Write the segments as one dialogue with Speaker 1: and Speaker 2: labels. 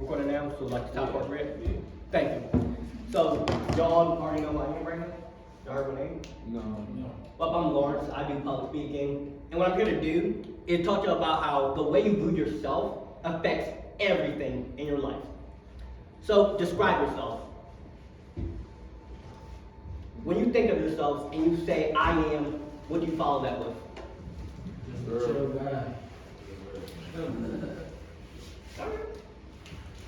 Speaker 1: Recording now, so like the top part red? Yeah. Thank you. So, y'all already know my name right now? Y'all heard my name?
Speaker 2: No.
Speaker 1: Well, I'm Lawrence, I do public speaking. And what I'm here to do is talk to you about how the way you view yourself affects everything in your life. So, describe yourself. When you think of yourself and you say, I am, what do you follow that with?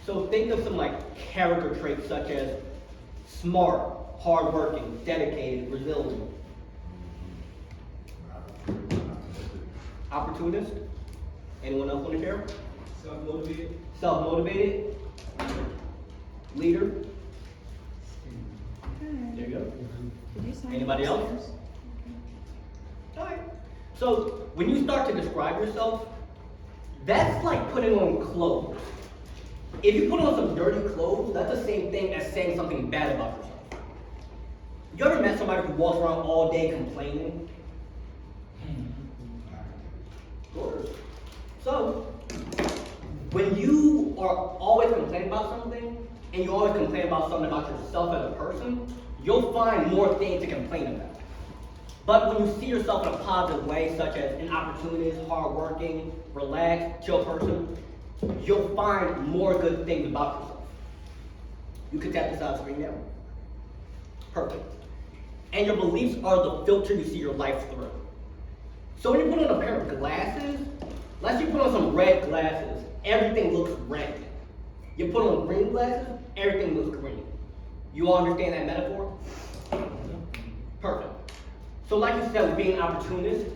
Speaker 1: So think of some like character traits such as smart, hardworking, dedicated, resilient. Opportunist? Anyone else want to share?
Speaker 3: Self-motivated.
Speaker 1: Self-motivated? Leader? There you go. Anybody else? Alright. So when you start to describe yourself, that's like putting on clothes. If you put on some dirty clothes, that's the same thing as saying something bad about yourself. You ever met somebody who walks around all day complaining? So, when you are always complaining about something, and you always complain about something about yourself as a person, you'll find more things to complain about. But when you see yourself in a positive way, such as an opportunist, hardworking, relaxed, chill person, you'll find more good things about yourself. You can tap this out screen now. Perfect. And your beliefs are the filter you see your life through. So when you put on a pair of glasses, let's say you put on some red glasses, everything looks red. You put on green glasses, everything looks green. You all understand that metaphor? Perfect. So like you said, with being an opportunist,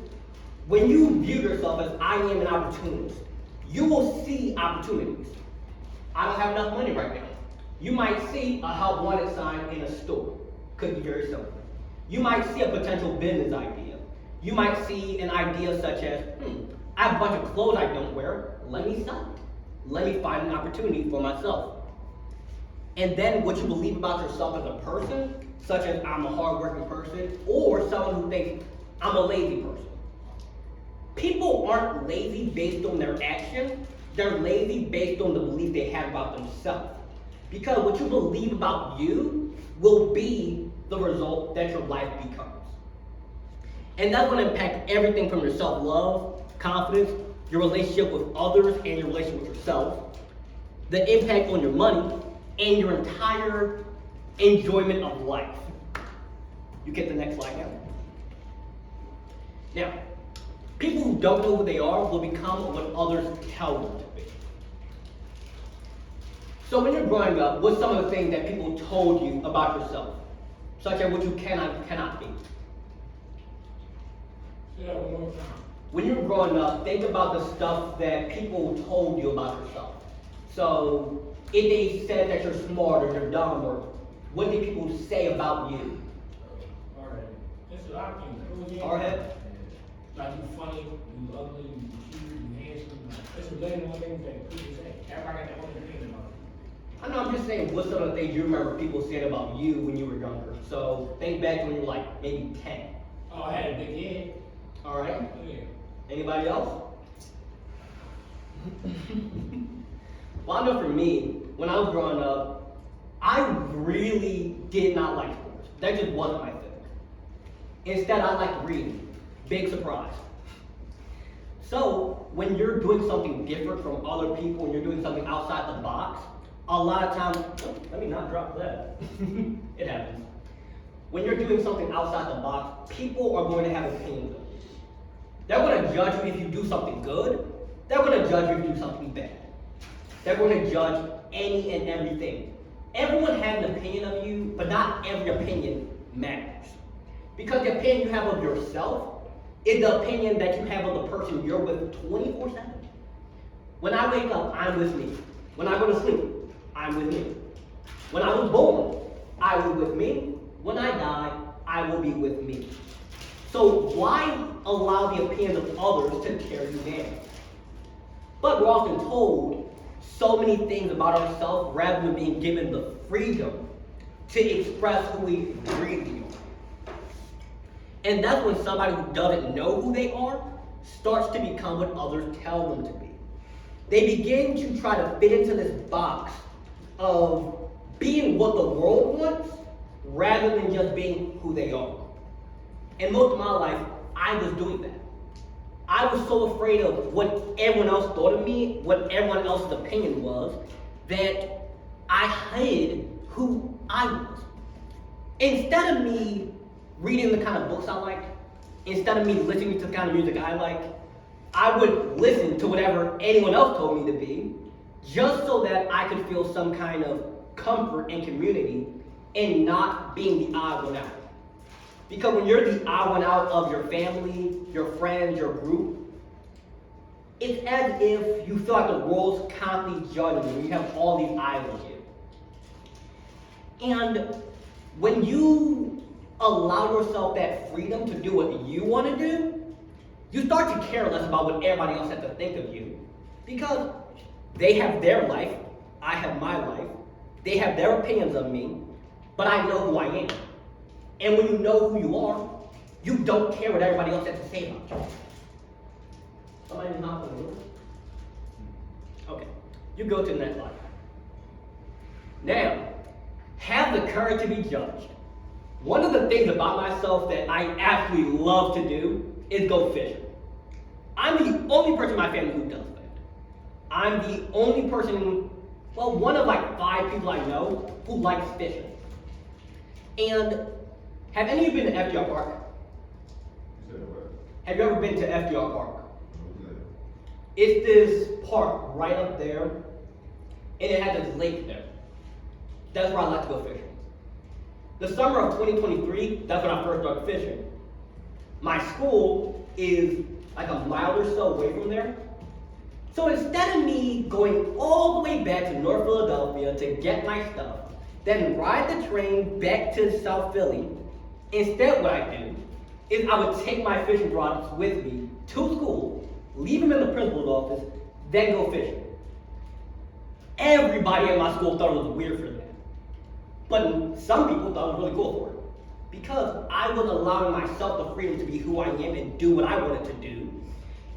Speaker 1: when you view yourself as I am an opportunist, you will see opportunities. I don't have enough money right now. You might see a help wanted sign in a store. Could be very simple. You might see a potential business idea. You might see an idea such as, I have a bunch of clothes I don't wear, let me sell it. Let me find an opportunity for myself. And then what you believe about yourself as a person, such as I'm a hardworking person, or someone who thinks I'm a lazy person. People aren't lazy based on their action, they're lazy based on the belief they have about themselves. Because what you believe about you will be the result that your life becomes. And that's going to impact everything from your self-love, confidence, your relationship with others, and your relationship with yourself, the impact on your money, and your entire enjoyment of life. You get the next slide now. Now, people who don't know who they are will become what others tell them to be. So when you're growing up, what's some of the things that people told you about yourself? Such as what you cannot be.
Speaker 3: Yeah, one more time.
Speaker 1: When you're growing up, think about the stuff that people told you about yourself. So if they said that you're smart or you're dumb, or what did people say about you?
Speaker 3: Alright. It's a lot of things.
Speaker 1: Hardhead?
Speaker 3: Like you funny, you ugly, you cute, you handsome. It's a million more things that people say. Everybody got their own opinion about you.
Speaker 1: I know, I'm just saying, what's some of the things you remember people said about you when you were younger? So think back to when you were like maybe 10.
Speaker 3: Oh, I had a big head.
Speaker 1: Alright?
Speaker 3: Oh, yeah.
Speaker 1: Anybody else? Well, I know for me, when I was growing up, I really did not like sports. That just wasn't my thing. Instead, I liked reading. Big surprise. So, when you're doing something different from other people and you're doing something outside the box, a lot of times, let me not drop that. It happens. When you're doing something outside the box, people are going to have opinions of you. They're going to judge you if you do something good. They're going to judge you if you do something bad. They're going to judge any and everything. Everyone has an opinion of you, but not every opinion matters. Because the opinion you have of yourself is the opinion that you have of the person you're with 24/7. When I wake up, I'm with me. When I go to sleep, I'm with me. When I was born, I was with me. When I die, I will be with me. So why allow the opinions of others to tear you down? But we're often told so many things about ourselves rather than being given the freedom to express who we really are. And that's when somebody who doesn't know who they are starts to become what others tell them to be. they begin to try to fit into this box of being what the world wants rather than just being who they are. And most of my life, I was doing that. I was so afraid of what everyone else thought of me, what everyone else's opinion was, that I hid who I was. Instead of me reading the kind of books I like, instead of me listening to the kind of music I like, I would listen to whatever anyone else told me to be, just so that I could feel some kind of comfort and community in not being the odd one out. Because when you're the odd one out of your family, your friends, your group, it's as if you feel like the world's constantly judging you. You have all these eyes on you. And when you allow yourself that freedom to do what you want to do, you start to care less about what everybody else has to think of you. Because they have their life, I have my life, they have their opinions of me, but I know who I am. And when you know who you are, you don't care what everybody else has to say about you. Somebody knock on the door? Okay, you go to the next slide. Now, have the courage to be judged. One of the things about myself that I absolutely love to do is go fishing. I'm the only person in my family who does that. I'm the only person, well, one of like 5 people I know who likes fishing. And have any of you been to FDR Park? Have you ever been to FDR Park? It's this park right up there, and it has this lake there. That's where I like to go fishing. The summer of 2023, that's when I first started fishing. My school is like a mile or so away from there. So instead of me going all the way back to North Philadelphia to get my stuff, then ride the train back to South Philly, instead what I do is I would take my fishing rods with me to school, leave them in the principal's office, then go fishing. Everybody at my school thought it was weird for that. But some people thought it was really cool for it. Because I was allowing myself the freedom to be who I am and do what I wanted to do.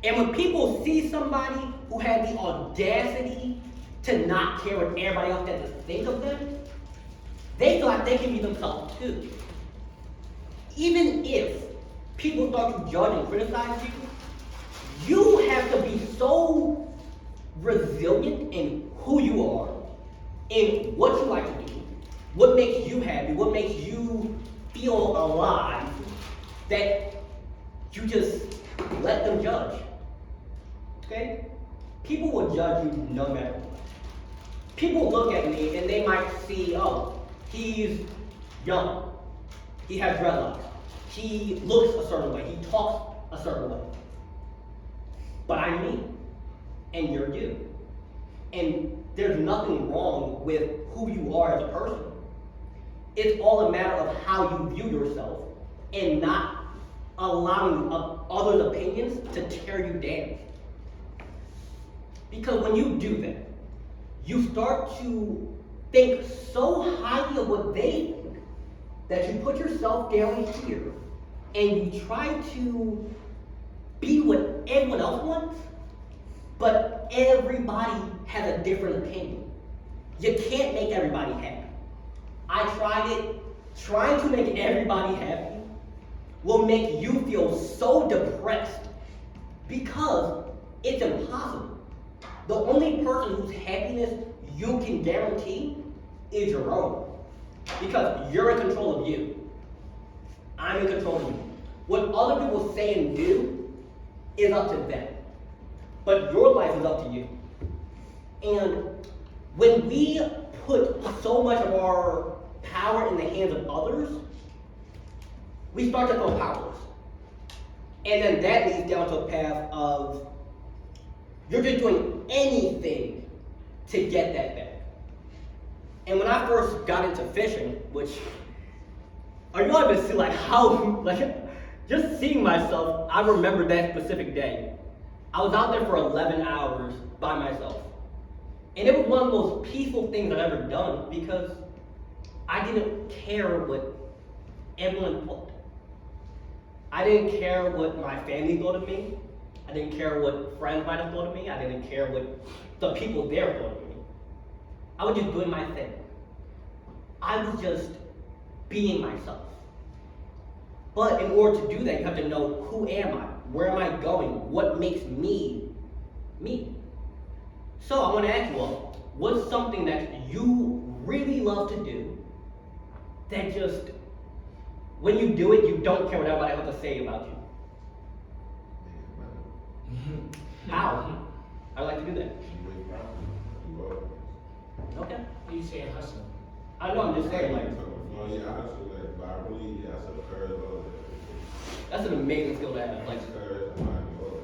Speaker 1: And when people see somebody who had the audacity to not care what everybody else had to think of them, they feel like they can be themselves too. Even if people start to judge and criticize you, you have to be so resilient in who you are, in what you like to do, what makes you happy, what makes you feel alive, that you just let them judge. Okay? People will judge you no matter what. People look at me and they might see, oh, he's young, he has dreadlocks, he looks a certain way, he talks a certain way. But I'm me, and you're you. And there's nothing wrong with who you are as a person. It's all a matter of how you view yourself and not allowing others' opinions to tear you down. Because when you do that, you start to think so highly of what they think that you put yourself down here and you try to be what everyone else wants, but everybody has a different opinion. You can't make everybody happy. I tried it. Trying to make everybody happy will make you feel so depressed because it's impossible. The only person whose happiness you can guarantee is your own. Because you're in control of you. I'm in control of you. What other people say and do is up to them. But your life is up to you. And when we put so much of our power in the hands of others, we start to feel powerless. And then that leads down to a path of you're just doing anything to get that back. And when I first got into fishing, which are you able to see like how, like just seeing myself, I remember that specific day. I was out there for 11 hours by myself. And it was one of the most peaceful things I've ever done because I didn't care what everyone thought. I didn't care what my family thought of me. I I didn't care what friends might have thought of me. I didn't care what the people there thought of me. I was just doing my thing. I was just being myself. But in order to do that, you have to know, who am I? Where am I going? What makes me, me? So I want to ask you all, what's something that you really love to do that just, when you do it, you don't care what everybody has to say about you? How? I like to do that. Okay.
Speaker 3: You say hustle.
Speaker 1: I know, I'm just saying, like,
Speaker 2: No, yeah, I hustle that, but I really, yeah, I sell cars, all that.
Speaker 1: that's an amazing skill to have. Like,
Speaker 2: Cars, I mind all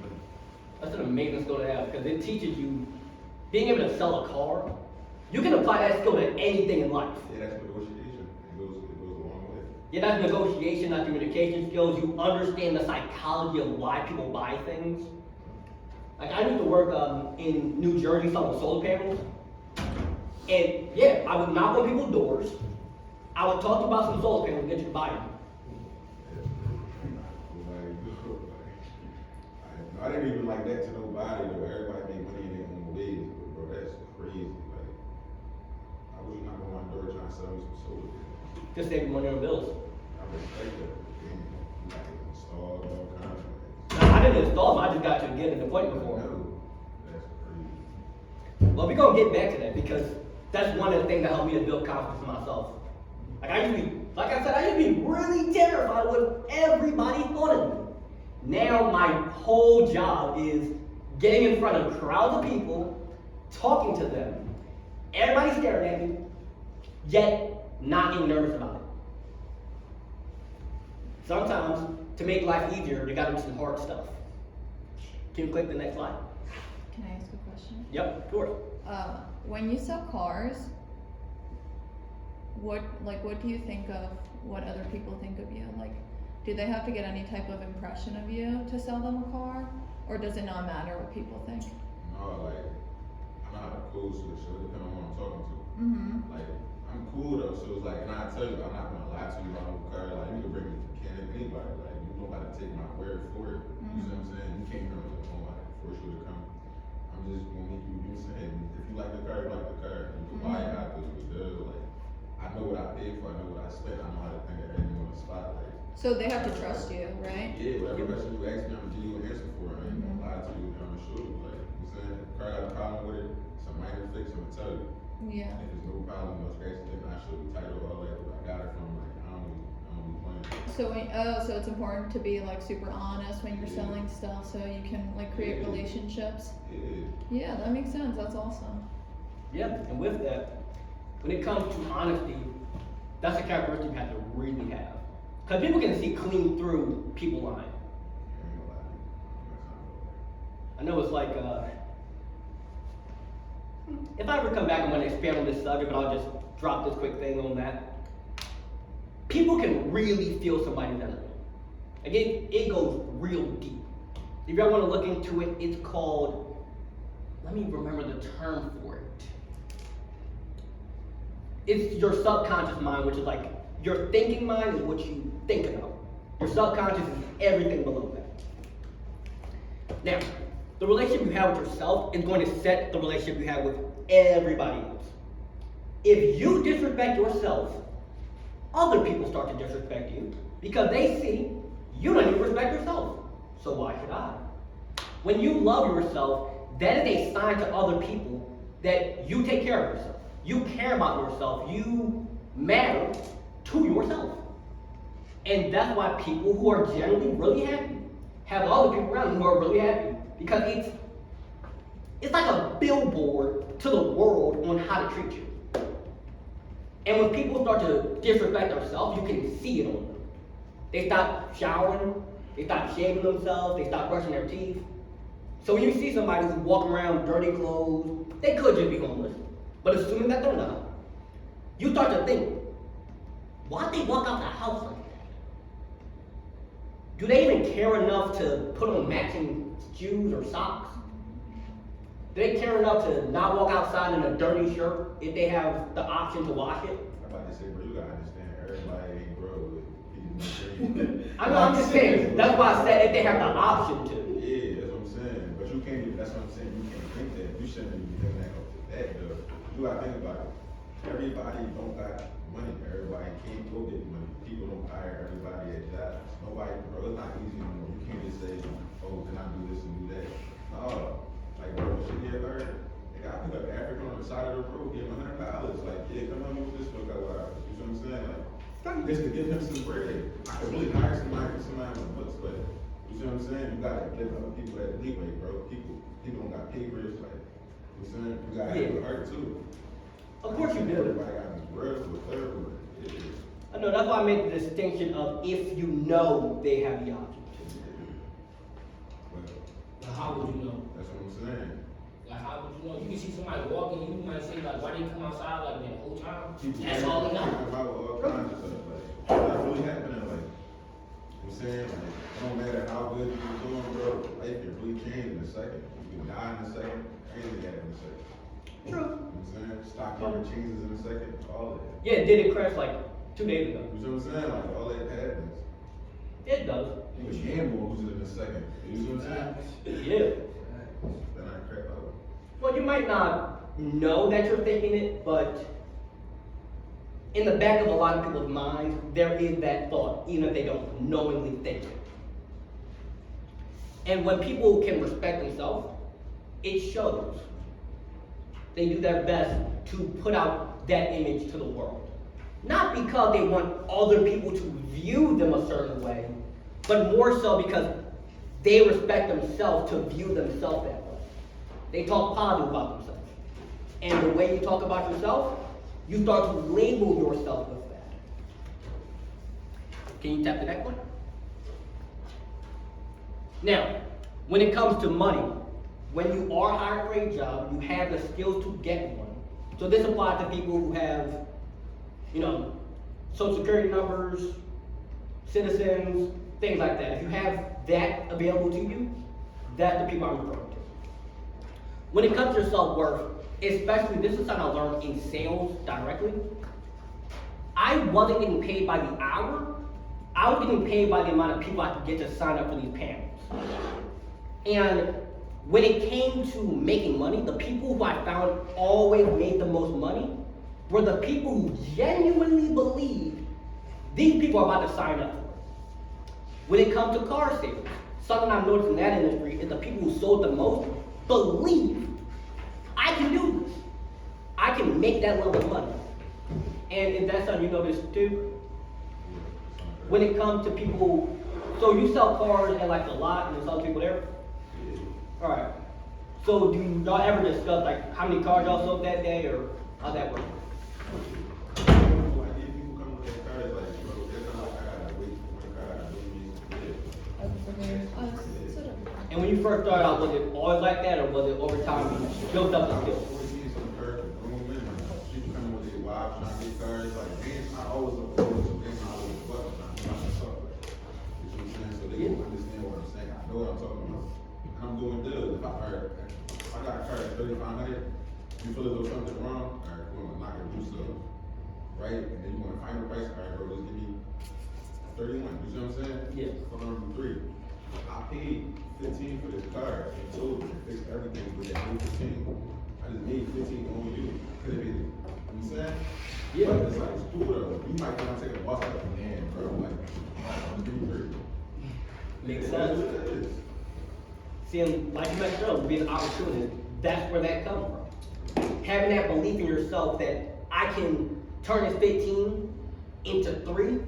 Speaker 2: that.
Speaker 1: that's an amazing skill to have because it teaches you being able to sell a car. You can apply that skill to anything in life.
Speaker 2: Yeah, that's negotiation. It goes a long way.
Speaker 1: Yeah, that's negotiation, that's communication skills. You understand the psychology of why people buy things. Like, I used to work in New Jersey selling solar panels. And yeah, I would knock on people's doors. I would talk to you about some solar panels and get you to buy them.
Speaker 2: I didn't even like that to nobody, though. Everybody make money in their own ways, but bro, that's crazy. Like, I was knocking on my door trying to sell me some solar panels.
Speaker 1: Just saving money on bills.
Speaker 2: I respect that. You got to install all kinds of things.
Speaker 1: Now, I didn't install them, I just got to get an appointment for them.
Speaker 2: No, that's crazy.
Speaker 1: Well, we're gonna get back to that because that's one of the things that helped me to build confidence in myself. Like, I used to be, like I said, I used to be really terrified of what everybody thought of me. Now my whole job is getting in front of crowds of people, talking to them, everybody staring at me, yet not getting nervous about it. Sometimes, to make life easier, you gotta do some hard stuff. Can you click the next slide?
Speaker 4: Can I ask a question?
Speaker 1: Yep, of course.
Speaker 4: When you sell cars, what do you think of what other people think of you? Like, do they have to get any type of impression of you to sell them a car? Or does it not matter what people think?
Speaker 2: No, like, I'm not cool, so it depends on who I'm talking to.
Speaker 4: Mm-hmm.
Speaker 2: Like, I'm cool though, so it's like, and I tell you, I'm not gonna lie to you about no car. Like, you can bring me to mechanic, anybody. Like, you don't gotta take my word for it. You see what I'm saying? You can't come like, oh, I force you to come. I'm just gonna make you, you know what I'm saying? If you like the car, you like the car. You can buy it out there, like, I know what I paid for, I know what I spent, I know how to think of everything on the spot. Like,
Speaker 4: So they have to trust you, right?
Speaker 2: yeah, whatever question you ask me, I'm gonna give you an answer for it. I ain't gonna lie to you, I'm gonna show you. Like, you know what I'm saying? If the car got a problem with it, it's a minor fix, I'm gonna tell you.
Speaker 4: Yeah.
Speaker 2: If there's no problem, no scratch, then I show the title, all that, where I got it from, like, I don't be playing.
Speaker 4: So it's important to be like super honest when you're selling stuff so you can like create relationships.
Speaker 2: Yeah.
Speaker 4: Yeah, that makes sense. That's awesome.
Speaker 1: Yeah, and with that, when it comes to honesty, that's a characteristic you have to really have. Because people can see clean through people lying.
Speaker 2: I ain't gonna lie to you.
Speaker 1: I know it's like, if I ever come back, I'm going to expand on this subject, but I'll just drop this quick thing on that. People can really feel somebody's energy. Like, it goes real deep. If you ever want to look into it, it's called, let me remember the term for it. It's your subconscious mind, which is like, your thinking mind is what you think about. Your subconscious is everything below that. Now, the relationship you have with yourself is going to set the relationship you have with everybody else. If you disrespect yourself, other people start to disrespect you because they see you don't even respect yourself. So why should I? When you love yourself, that is a sign to other people that you take care of yourself. You care about yourself. You matter to yourself. And that's why people who are generally really happy have other people around them who are really happy. Because it's like a billboard to the world on how to treat you. And when people start to disrespect themselves, you can see it on them. They stop showering, they stop shaving themselves, they stop brushing their teeth. So when you see somebody who's walking around dirty clothes, they could just be homeless. But assuming that they're not, you start to think, why'd they walk out the house like that? Do they even care enough to put on matching shoes or socks? Do they care enough to not walk outside in a dirty shirt if they have the option to wash it?
Speaker 2: I'm about to say, bro, you gotta understand, everybody ain't bro.
Speaker 1: I'm just saying, that's why I said if they have the option to.
Speaker 2: Yeah, that's what I'm saying. You can't think that. You shouldn't be doing that off the bat, though. You gotta think about it. Everybody don't got money. Everybody can't go get money. People don't hire everybody at jobs. Nobody, bro, it's not easy no more. You can't just say, oh, can I do this and do that? No. Like, bro, shit get hurt. They got pick up African on the side of the road, give him $100. Like, yeah, come on with this for a couple hours. You know what I'm saying? Like, just to give him some bread. I could really hire somebody on the books, but you see what I'm saying? You gotta give other people that leeway, bro. People don't got papers, like, you know what I'm saying? You gotta have a heart too.
Speaker 1: Of course you do.
Speaker 2: Everybody got this bread for a third one.
Speaker 1: I know, that's why I made the distinction of if you know they have the option.
Speaker 3: Now, how would you know?
Speaker 2: That's what I'm saying.
Speaker 3: Like, how would you know? You can see somebody walking, you might say, like, why they come outside like that the whole time?
Speaker 2: People
Speaker 3: That's all they know.
Speaker 2: about all kinds of stuff, like, that's really happening, like, you know what I'm saying? Like, it don't matter how good you're doing, bro, life can really change in a second. You can die in a second, anything happen in a second.
Speaker 1: True.
Speaker 2: You know what I'm saying? Stock market changes in a second, all that.
Speaker 1: Yeah, did it crash like 2 days ago?
Speaker 2: You know what I'm saying? Like, all that happens.
Speaker 1: It does.
Speaker 2: You can gamble lose it in a second. You know what I'm saying?
Speaker 1: Yeah.
Speaker 2: Then I crap out.
Speaker 1: Well, you might not know that you're thinking it, but in the back of a lot of people's minds, there is that thought, even if they don't knowingly think it. And when people can respect themselves, it shows. They do their best to put out that image to the world. Not because they want other people to view them a certain way, but more so because they respect themselves to view themselves that way. They talk positive about themselves. And the way you talk about yourself, you start to label yourself with that. Can you tap the next one? Now, when it comes to money, when you are hired for a job, you have the skills to get one. So this applies to people who have, social security numbers, citizens, things like that. If you have that available to you, that's the people I'm referring to. When it comes to your self-worth, especially, this is something I learned in sales directly. I wasn't getting paid by the hour. I was getting paid by the amount of people I could get to sign up for these panels. And when it came to making money, the people who I found always made the most money were the people who genuinely believed these people are about to sign up for it. When it comes to car sales, something I've noticed in that industry is the people who sold the most believe I can do this. I can make that level of money. And if that's something you notice too, when it comes to people, so you sell cars at like a lot and there's other people there? Alright. So do y'all ever discuss like how many cars y'all sold that day or how that works?
Speaker 2: Like, if people come with their cars, like, bro, they're not like, I gotta wait for my car, I really need to get it.
Speaker 1: And when you first started out, was it always like that or was it over time you built up the skills?
Speaker 2: Always need some cars to groom in, like, people coming with their wives trying to get cars, like, man, I always oppose them, man, I always fuck them, I'm trying to talk, like, you know what I'm saying? So they can understand what I'm saying, I know what I'm talking about. And I'm doing deals, if I got a car at 3,500, you feel as though something's wrong, alright, cool, I'm not gonna do so. Right? And then you want a final price, alright, bro, just give me 31, you see what I'm saying?
Speaker 1: Yeah.
Speaker 2: For number 3. I paid 15 for this car and told them to fix everything with that new 15. I just made 15 on you. Could have been, you know what I'm saying?
Speaker 1: Yeah.
Speaker 2: But it's like, it's cool though. You might want to take a bus out of the man, bro. Like, I'm pretty great.
Speaker 1: Makes sense. Seeing, like you mentioned earlier, being an opportunity, that's where that comes from. Having that belief in yourself that I can turn this 15 into 3,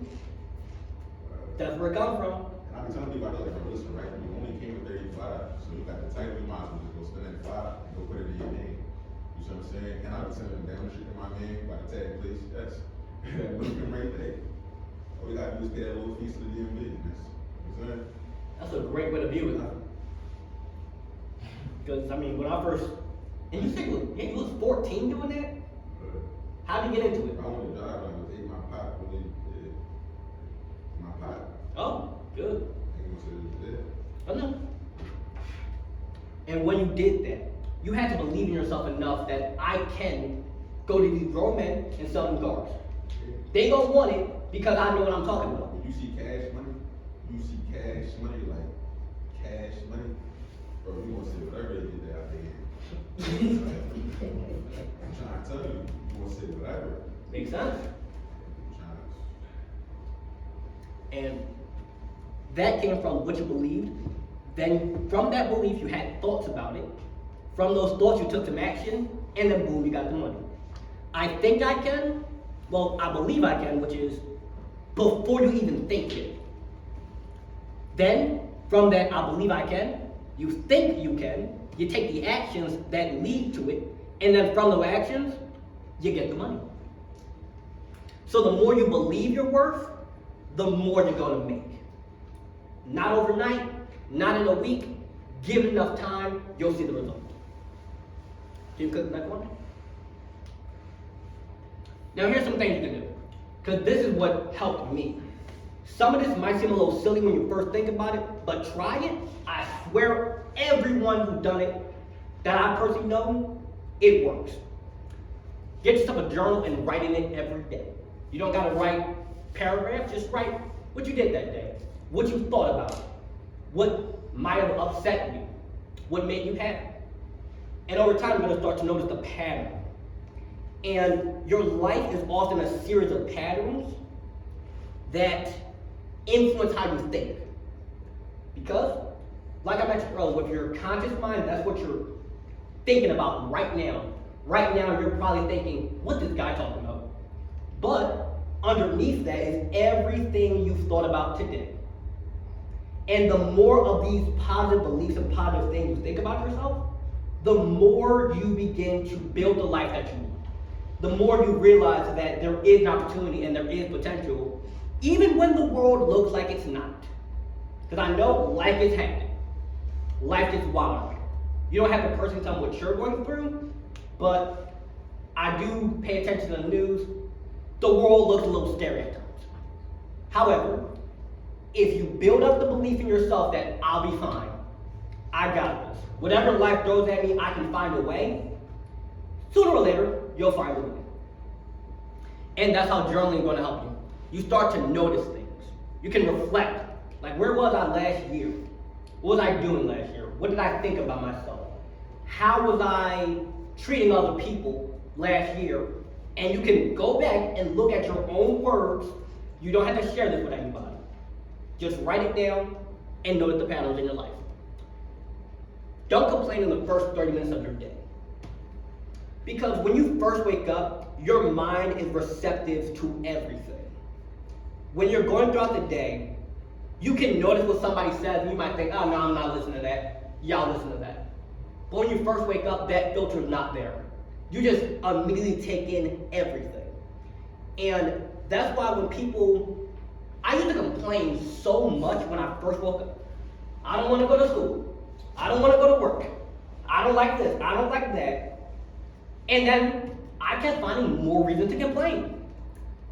Speaker 1: that's where it comes from.
Speaker 2: And I be telling people, I be like, bro, listen, right? You only came with 35, so you got the title, you might as well just go spend that 5 and go put it in your name. You see what I'm saying? And I be telling them, down the street in my name, by the tag place, yes. Look him right there. All we gotta do is pay that little fees to the DMV. You know what I'm saying?
Speaker 1: That's a great way to view it. Because, I mean, when I first, and you said you was 14 doing that? How'd you get into it?
Speaker 2: I want to drive, like, was ate my pot, really, my pot.
Speaker 1: Oh, good.
Speaker 2: I ain't gonna say it was
Speaker 1: I know. And when you did that, you had to believe in yourself enough that I can go to these grown men and sell them cars. They gonna want it because I know what I'm talking about.
Speaker 2: When you see cash money, like cash money, Bro, you want to say whatever they did out there. I'm trying to tell you, you want to say whatever.
Speaker 1: Makes sense.
Speaker 2: I'm trying to.
Speaker 1: And that came from what you believed. Then from that belief, you had thoughts about it. From those thoughts, you took some action, and then boom, you got the money. I think I can. Well, I believe I can, which is before you even think it. Then, from that I believe I can, you think you can, you take the actions that lead to it, and then from those actions, you get the money. So the more you believe your worth, the more you're gonna make. Not overnight, not in a week. Give it enough time, you'll see the result. Can you click the next one? Now here's some things you can do, because this is what helped me. Some of this might seem a little silly when you first think about it, but try it. I swear, everyone who's done it, that I personally know, it works. Get yourself a journal and write in it every day. You don't gotta write paragraphs, just write what you did that day, what you thought about it, what might have upset you, what made you happy. And over time, you're gonna start to notice the pattern. And your life is often a series of patterns that influence how you think. Because, like I mentioned earlier, with your conscious mind, that's what you're thinking about right now. Right now, you're probably thinking, what's this guy talking about? But underneath that is everything you've thought about today. And the more of these positive beliefs and positive things you think about yourself, the more you begin to build the life that you want. The more you realize that there is an opportunity and there is potential, even when the world looks like it's not. Because I know life is happening. Life gets wild. You don't have to personally tell me what you're going through, but I do pay attention to the news. The world looks a little scary at times. However, if you build up the belief in yourself that I'll be fine, I got this. Whatever life throws at me, I can find a way. Sooner or later, you'll find a way. And that's how journaling is going to help you. You start to notice things. You can reflect. Like, where was I last year? What was I doing last year? What did I think about myself? How was I treating other people last year? And you can go back and look at your own words. You don't have to share this with anybody. Just write it down and notice the patterns in your life. Don't complain in the first 30 minutes of your day. Because when you first wake up, your mind is receptive to everything. When you're going throughout the day, you can notice what somebody says and you might think, oh no, I'm not listening to that. Y'all listen to that. But when you first wake up, that filter is not there. You just immediately take in everything. And that's why when people, I used to complain so much when I first woke up. I don't want to go to school. I don't want to go to work. I don't like this. I don't like that. And then I kept finding more reason to complain.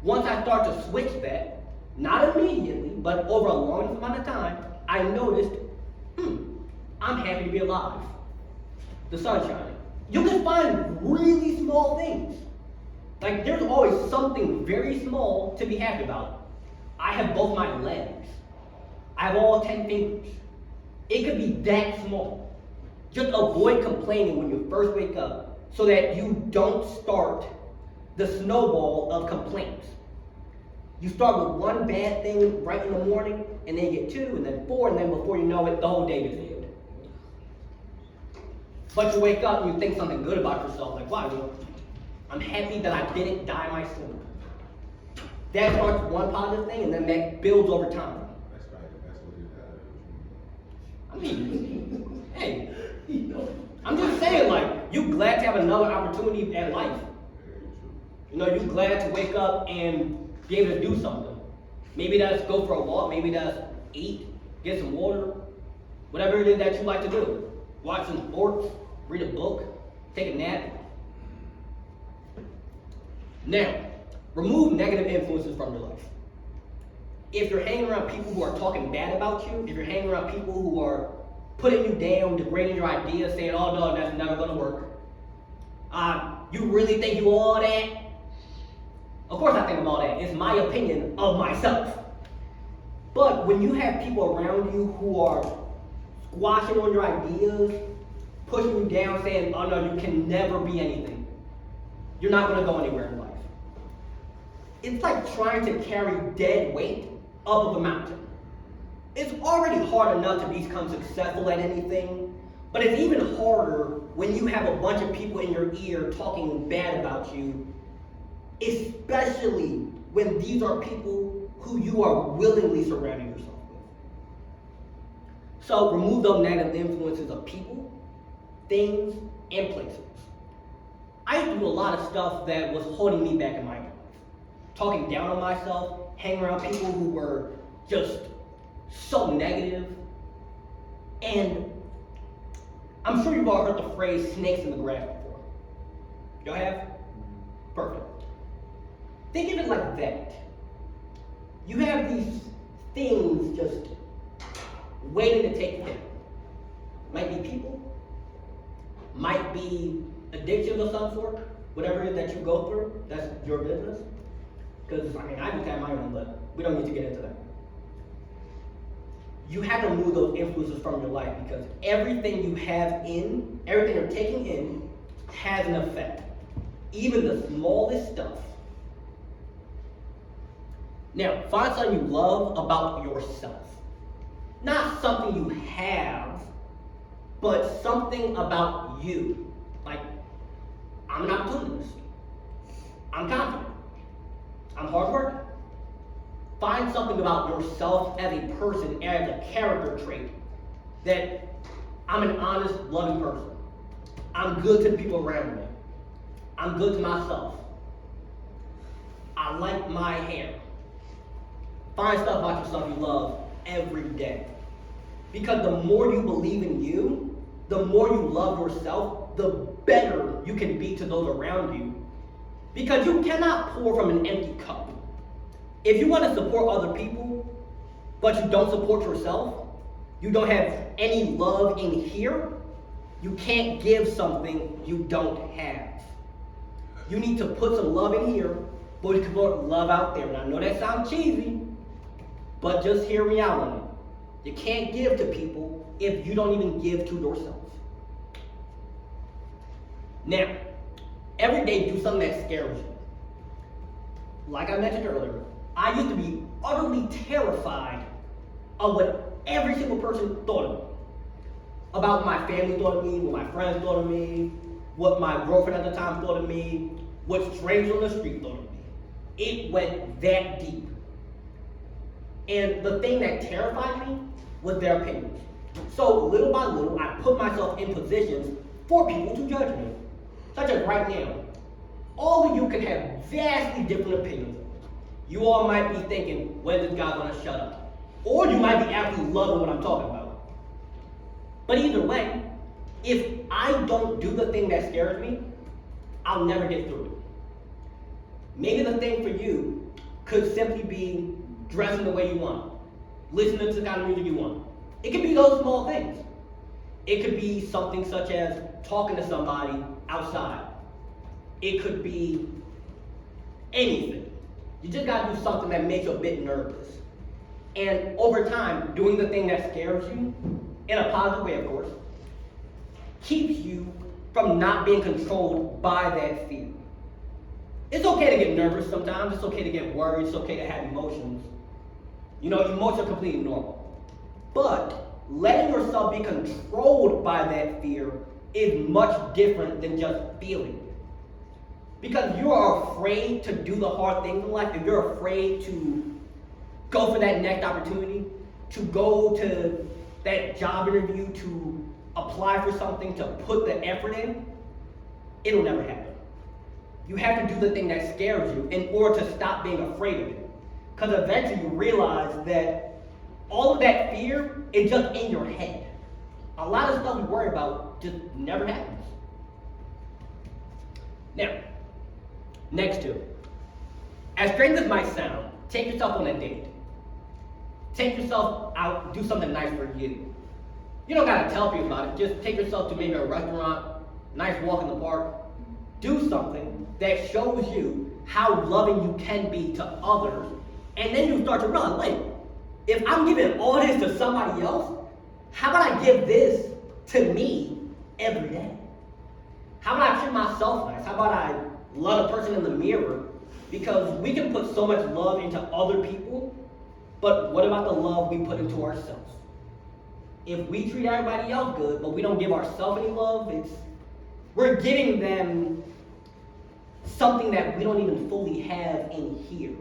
Speaker 1: Once I start to switch that, not immediately, but over a long amount of time, I noticed, I'm happy to be alive. The sun's shining. You can find really small things. Like, there's always something very small to be happy about. I have both my legs. I have all 10 fingers. It could be that small. Just avoid complaining when you first wake up so that you don't start the snowball of complaints. You start with one bad thing right in the morning, and then you get 2, and then 4, and then before you know it, the whole day is ended. But you wake up and you think something good about yourself, like, wow, I'm happy that I didn't die my sleep. That starts one positive thing, and then that builds over time.
Speaker 2: That's right. That's what it is.
Speaker 1: I mean, hey, I'm just saying, like, you glad to have another opportunity at life.
Speaker 2: Very true.
Speaker 1: You know, you glad to wake up and be able to do something. Maybe that's go for a walk, maybe that's eat, get some water, whatever it is that you like to do. Watch some sports, read a book, take a nap. Now, remove negative influences from your life. If you're hanging around people who are talking bad about you, if you're hanging around people who are putting you down, degrading your ideas, saying, oh no, that's never gonna work. You really think you all that? Of course I think of all that. It's my opinion of myself. But when you have people around you who are squashing on your ideas, pushing you down, saying, oh no, you can never be anything. You're not gonna go anywhere in life. It's like trying to carry dead weight up of a mountain. It's already hard enough to become successful at anything, but it's even harder when you have a bunch of people in your ear talking bad about you, especially when these are people who you are willingly surrounding yourself with. So remove those negative influences of people, things, and places. I used to do a lot of stuff that was holding me back in my life. Talking down on myself, hanging around people who were just so negative. And I'm sure you've all heard the phrase snakes in the grass before. Y'all have? Perfect. Think of it like that. You have these things just waiting to take you down. Might be people, might be addictions of some sort, whatever it is that you go through, that's your business. Because, I just have my own, but we don't need to get into that. You have to remove those influences from your life because everything you have in, everything you're taking in, has an effect. Even the smallest stuff. Now, find something you love about yourself. Not something you have, but something about you. Like, I'm an opportunist. I'm confident. I'm hardworking. Find something about yourself as a person, as a character trait, that I'm an honest, loving person. I'm good to the people around me. I'm good to myself. I like my hair. Find stuff about yourself you love every day. Because the more you believe in you, the more you love yourself, the better you can be to those around you. Because you cannot pour from an empty cup. If you want to support other people, but you don't support yourself, you don't have any love in here, you can't give something you don't have. You need to put some love in here, but you can put love out there. And I know that sounds cheesy, but just hear me out on it. You can't give to people if you don't even give to yourself. Now, every day do something that scares you. Like I mentioned earlier, I used to be utterly terrified of what every single person thought of me. About what my family thought of me, what my friends thought of me, what my girlfriend at the time thought of me, what strangers on the street thought of me. It went that deep. And the thing that terrified me was their opinions. So little by little, I put myself in positions for people to judge me. Such as right now, all of you can have vastly different opinions. You all might be thinking, when is this guy gonna shut up? Or you might be absolutely loving what I'm talking about. But either way, if I don't do the thing that scares me, I'll never get through it. Maybe the thing for you could simply be dressing the way you want, listening to the kind of music you want. It could be those small things. It could be something such as talking to somebody outside. It could be anything. You just gotta do something that makes you a bit nervous. And over time, doing the thing that scares you, in a positive way of course, keeps you from not being controlled by that fear. It's okay to get nervous sometimes, it's okay to get worried, it's okay to have emotions. Emotions are completely normal. But letting yourself be controlled by that fear is much different than just feeling it. Because you are afraid to do the hard things in life, if you're afraid to go for that next opportunity, to go to that job interview, to apply for something, to put the effort in, it'll never happen. You have to do the thing that scares you in order to stop being afraid of it. Because eventually you realize that all of that fear is just in your head. A lot of stuff you worry about just never happens. Now, next two. As strange as it might sound, take yourself on a date. Take yourself out, do something nice for you. You don't gotta tell people about it, just take yourself to maybe a restaurant, nice walk in the park. Do something that shows you how loving you can be to others, and then you start to realize, wait, if I'm giving all this to somebody else, How about I give this to me every day? How about I treat myself nice? How about I love a person in the mirror? Because we can put so much love into other people, but what about the love we put into ourselves? If we treat everybody else good, but we don't give ourselves any love, we're giving them something that we don't even fully have in here.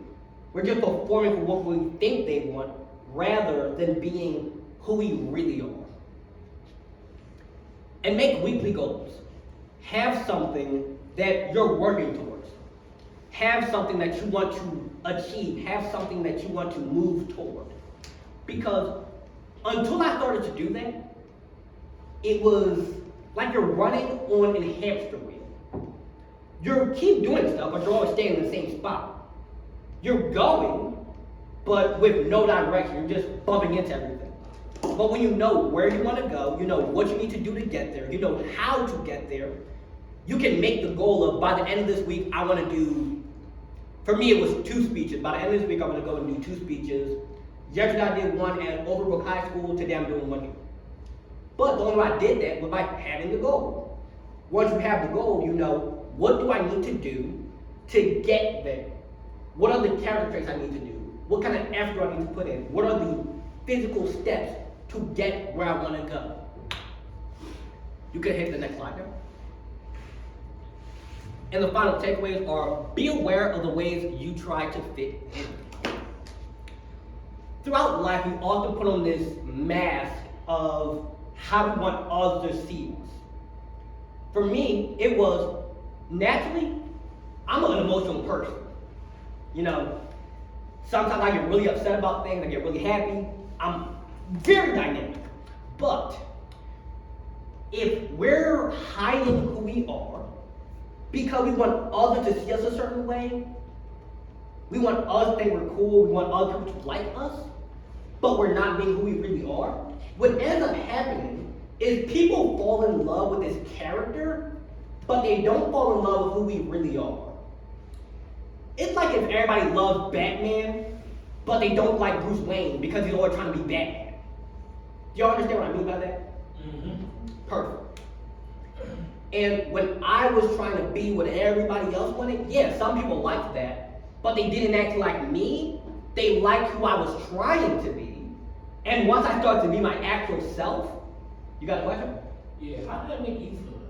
Speaker 1: We're just performing for what we think they want, rather than being who we really are. And make weekly goals. Have something that you're working towards. Have something that you want to achieve. Have something that you want to move toward. Because until I started to do that, it was like you're running on a hamster wheel. You keep doing stuff, but you're always staying in the same spot. You're going, but with no direction. You're just bumping into everything. But when you know where you want to go, you know what you need to do to get there, you know how to get there, you can make the goal of, by the end of this week, I want to do, for me it was 2 speeches. By the end of this week, I'm going to go and do 2 speeches. Yesterday I did one at Overbrook High School, today I'm doing one here. But the only way I did that was by having the goal. Once you have the goal, you know, what do I need to do to get there? What are the character traits I need to do? What kind of effort do I need to put in? What are the physical steps to get where I want to go? You can hit the next slide now. And the final takeaways are, be aware of the ways you try to fit in. Throughout life, we often put on this mask of how we want others to see us. For me, it was, naturally, I'm an emotional person. You know, sometimes I get really upset about things, I get really happy. I'm very dynamic. But if we're hiding who we are because we want others to see us a certain way, we want others to think we're cool, we want other people to like us, but we're not being who we really are, what ends up happening is people fall in love with this character, but they don't fall in love with who we really are. It's like if everybody loves Batman, but they don't like Bruce Wayne because he's always trying to be Batman. Do y'all understand what I mean by that?
Speaker 3: Mm-hmm.
Speaker 1: Perfect. And when I was trying to be what everybody else wanted, yeah, some people liked that, but they didn't act like me. They liked who I was trying to be. And once I started to be my actual self, you got a question?
Speaker 3: Yeah, how did that make you feel?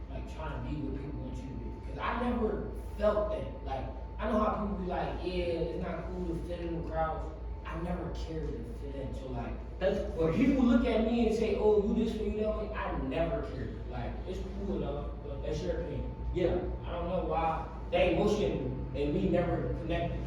Speaker 3: Like trying to be what people want you to be? Because I never felt that. Like, I know how people be like, yeah, it's not cool to fit in the crowd. I never cared to fit in. So like, when people look at me and say, oh, you this or you that way, I never cared. Like, it's cool though, but that's your opinion.
Speaker 1: Yeah.
Speaker 3: I don't know why that emotion and me never connected.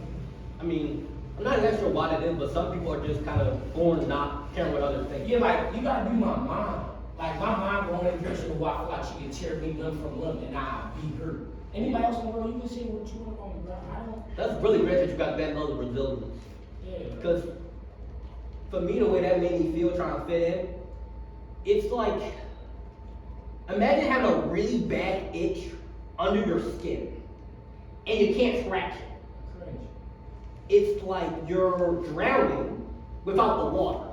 Speaker 1: I mean, I'm not even sure why that is, but some people are just kind of born not caring what others think.
Speaker 3: Yeah, like, you gotta be my mom. Like, my mom the only person who I feel like she can tear me limb from limb and I be her. Anybody else in the world, you can say what you want on me, bro. I don't.
Speaker 1: That's really rare that you got that level of resilience.
Speaker 3: Yeah.
Speaker 1: Because for me, the way that made me feel trying to fit in, it's like, imagine having a really bad itch under your skin and you can't scratch it.
Speaker 3: Cringe.
Speaker 1: It's like you're drowning without the water.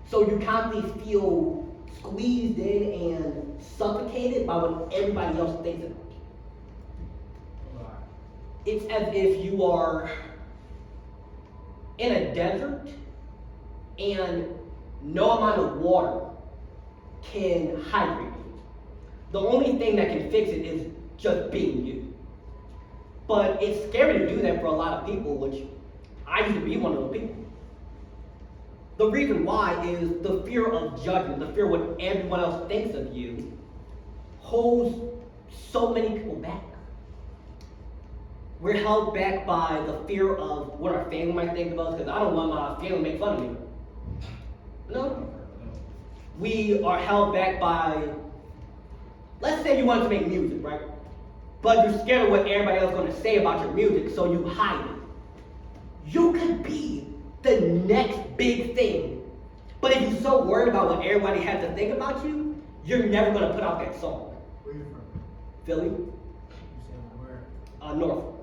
Speaker 1: So you constantly feel squeezed in and suffocated by what everybody else thinks about you. It's as if you are in a desert and no amount of water can hydrate you. The only thing that can fix it is just being you. But it's scary to do that for a lot of people, which I used to be one of those people. The reason why is the fear of judgment, the fear of what everyone else thinks of you, holds so many people back. We're held back by the fear of what our family might think of us, because I don't want my family to make fun of me. No. We are held back by, let's say you want to make music, right? But you're scared of what everybody else is going to say about your music, so you hide it. You could be the next big thing, but if you're so worried about what everybody has to think about you, you're never going to put out that song.
Speaker 3: Where you from?
Speaker 1: Philly?
Speaker 3: You said where?
Speaker 1: Norfolk.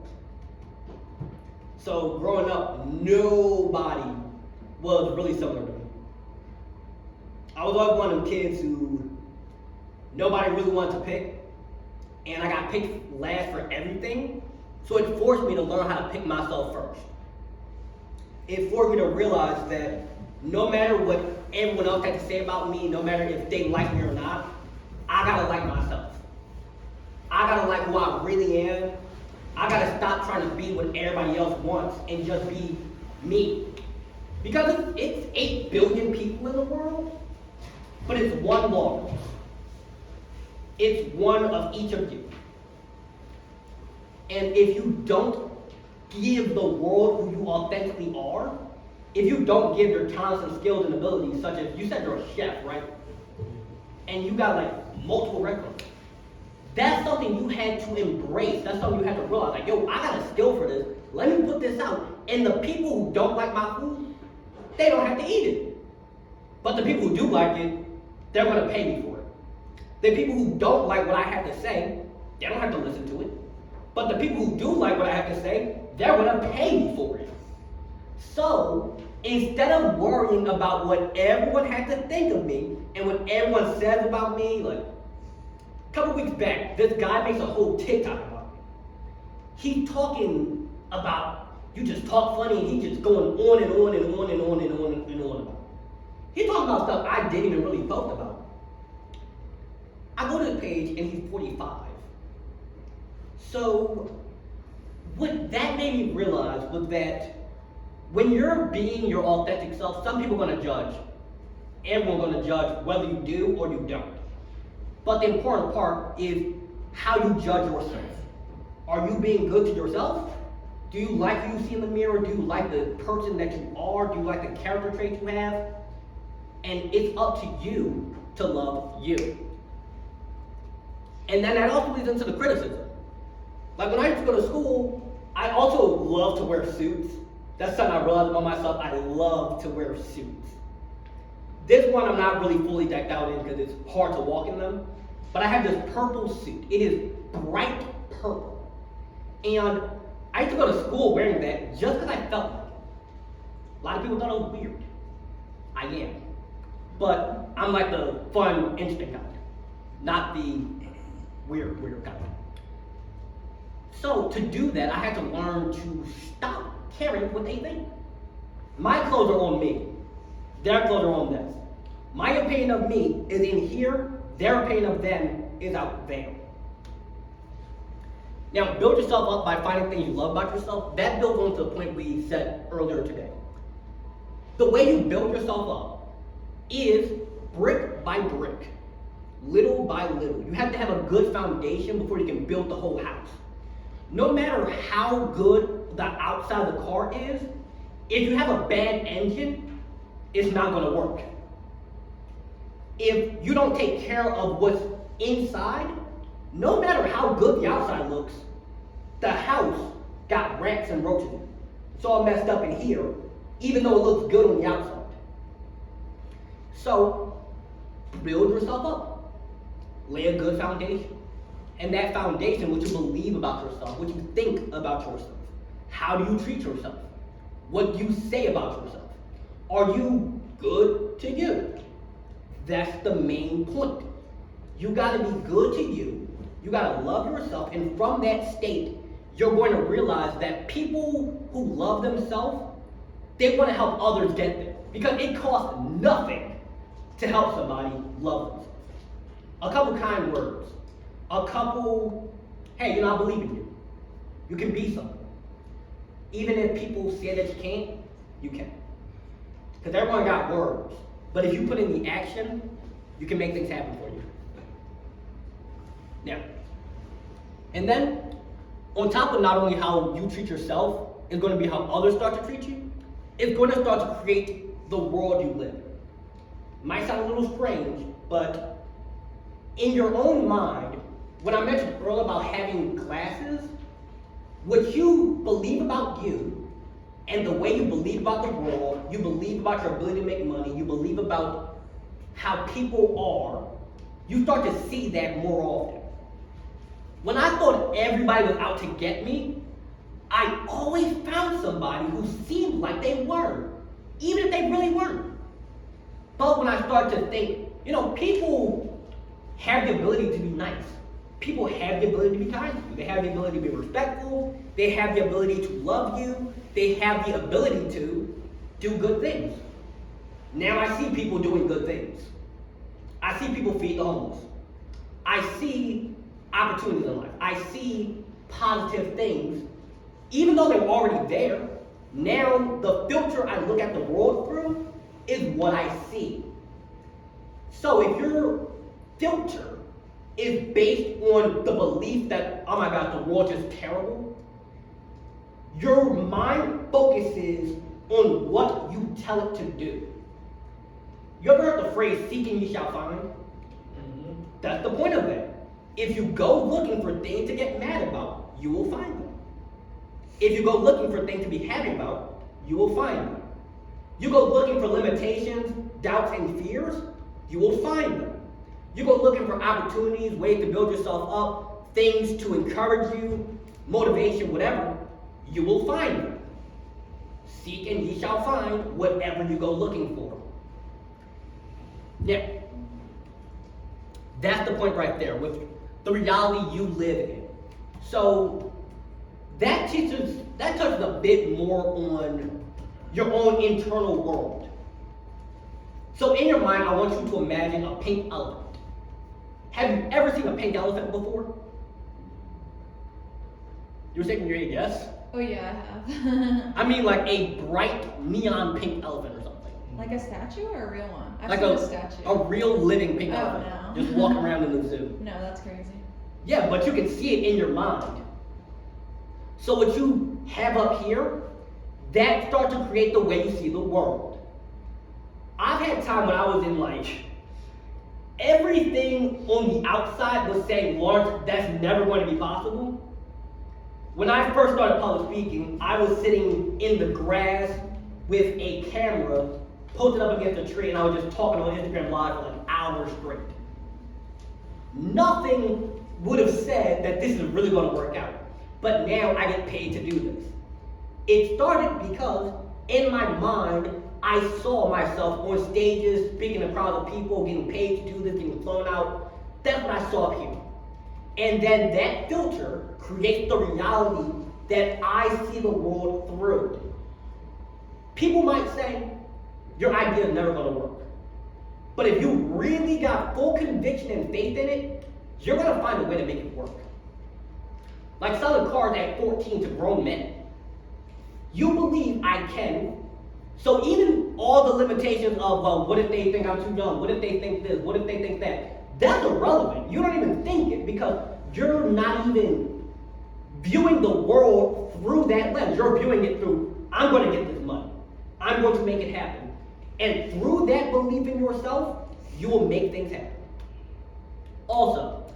Speaker 1: So growing up, nobody was really similar to me. I was always one of them kids who nobody really wanted to pick, and I got picked last for everything, so it forced me to learn how to pick myself first. It forced me to realize that no matter what everyone else had to say about me, no matter if they like me or not, I gotta like myself. I gotta like who I really am. I gotta stop trying to be what everybody else wants and just be me. Because it's 8 billion people in the world, but it's one law. It's one of each of you. And if you don't give the world who you authentically are, if you don't give your talents and skills and abilities, such as you said you're a chef, right? And you got like multiple restaurants. That's something you had to embrace. That's something you had to realize. Like, yo, I got a skill for this. Let me put this out. And the people who don't like my food, they don't have to eat it. But the people who do like it, they're gonna pay me for it. The people who don't like what I have to say, they don't have to listen to it. But the people who do like what I have to say, they're gonna pay me for it. So, instead of worrying about what everyone has to think of me and what everyone says about me, like a couple weeks back, this guy makes a whole TikTok about me. He's talking about, you just talk funny, and he's just going on and on and on and on and on and on about it. He's talking about stuff I didn't even really post about. I go to the page and he's 45. So, what that made me realize was that when you're being your authentic self, some people are going to judge. Everyone's going to judge whether you do or you don't. But the important part is how you judge yourself. Are you being good to yourself? Do you like who you see in the mirror? Do you like the person that you are? Do you like the character traits you have? And it's up to you to love you. And then that also leads into the criticism. Like when I used to go to school, I also love to wear suits. That's something I realized about myself. I love to wear suits. This one I'm not really fully decked out in because it's hard to walk in them. But I have this purple suit. It is bright purple. And I used to go to school wearing that just because I felt like it. A lot of people thought it was weird. I am. But I'm like the fun, interesting kind. Not the weird kind. So to do that, I had to learn to stop caring what they think. My clothes are on me. Their clothes are on them. My opinion of me is in here. Their opinion of them is out there. Now, build yourself up by finding things you love about yourself. That builds on to the point we said earlier today. The way you build yourself up is brick by brick, little by little. You have to have a good foundation before you can build the whole house. No matter how good the outside of the car is, if you have a bad engine, it's not going to work. If you don't take care of what's inside, no matter how good the outside looks, the house got rats and roaches in it. It's all messed up in here, even though it looks good on the outside. So, build yourself up. Lay a good foundation. And that foundation, what you believe about yourself, what you think about yourself. How do you treat yourself? What do you say about yourself? Are you good to you? That's the main point. You gotta be good to you. You gotta love yourself. And from that state, you're going to realize that people who love themselves, they want to help others get there. Because it costs nothing to help somebody love themselves. A couple kind words. A couple, hey, I believe in you. You can be something. Even if people say that you can't, you can. Because everyone got words. But if you put in the action, you can make things happen for you. Now, and then, on top of not only how you treat yourself, it's going to be how others start to treat you. It's going to start to create the world you live in. Might sound a little strange, but in your own mind, when I mentioned earlier about having glasses, what you believe about you and the way you believe about the world, you believe about your ability to make money, you believe about how people are, you start to see that more often. When I thought everybody was out to get me, I always found somebody who seemed like they were, even if they really weren't. But when I start to think, people have the ability to be nice. People have the ability to be kind to you. They have the ability to be respectful. They have the ability to love you. They have the ability to do good things. Now I see people doing good things. I see people feed the homeless. I see opportunities in life. I see positive things, even though they're already there. Now the filter I look at the world through is what I see. So if your filter is based on the belief that, oh my God, the world is terrible, your mind focuses on what you tell it to do. You ever heard the phrase, seek and ye shall find? That's the point of it. If you go looking for things to get mad about, you will find them. If you go looking for things to be happy about, you will find them. You go looking for limitations, doubts, and fears, you will find them. You go looking for opportunities, ways to build yourself up, things to encourage you, motivation, whatever, you will find them. Seek and ye shall find whatever you go looking for. Now, that's the point right there with the reality you live in. So that touches a bit more on your own internal world. So in your mind, I want you to imagine a pink elephant. Have you ever seen a pink elephant before? You were shaking your head, yes?
Speaker 4: Oh yeah, I have.
Speaker 1: I mean like a bright neon pink elephant or something.
Speaker 4: Like a statue or a real one? I've
Speaker 1: Like
Speaker 4: seen a statue.
Speaker 1: a real living pink
Speaker 4: Oh,
Speaker 1: elephant.
Speaker 4: no.
Speaker 1: Just walking around in the zoo.
Speaker 4: No, that's crazy.
Speaker 1: Yeah, but you can see it in your mind. So what you have up here, that starts to create the way you see the world. I've had time when I was in everything on the outside was saying, Lawrence, that's never going to be possible. When I first started public speaking, I was sitting in the grass with a camera posted up against a tree, and I was just talking on Instagram Live for hours straight. Nothing would have said that this is really going to work out. But now I get paid to do this. It started because in my mind, I saw myself on stages, speaking to crowds of people, getting paid to do this, getting flown out. That's what I saw up here. And then that filter creates the reality that I see the world through. People might say, your idea is never going to work. But if you really got full conviction and faith in it, you're going to find a way to make it work. Like selling cars at 14 to grown men. You believe I can. So even all the limitations of, well, what if they think I'm too young? What if they think this? What if they think that? That's irrelevant. You don't even think it because you're not even viewing the world through that lens. You're viewing it through, I'm going to get this money. I'm going to make it happen. And through that belief in yourself, you will make things happen. Also,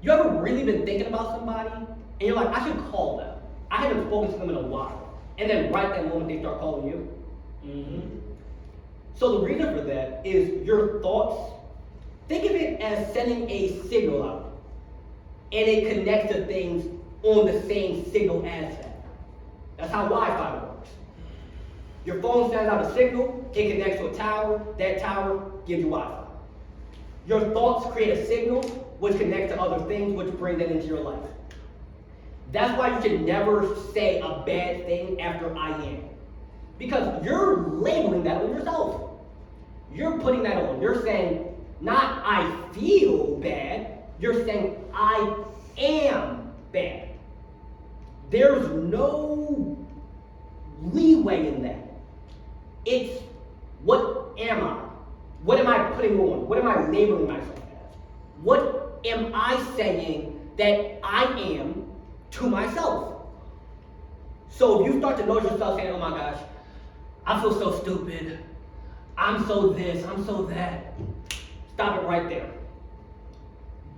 Speaker 1: you ever really been thinking about somebody and you're like, I should call them. I haven't spoken to them in a while. And then right that moment they start calling you. So the reason for that is your thoughts. Think of it as sending a signal out. And it connects to things on the same signal as that. That's how Wi-Fi works. Your phone sends out a signal, it connects to a tower, that tower gives you Wi-Fi. Your thoughts create a signal, which connects to other things, which bring that into your life. That's why you should never say a bad thing after I am. Because you're labeling that on yourself. You're putting that on. You're saying, not I feel bad, you're saying I am bad. There's no leeway in that. It's what am I? What am I putting on? What am I labeling myself as? What am I saying that I am to myself? So if you start to notice yourself saying, oh my gosh, I feel so stupid, I'm so this, I'm so that, stop it right there.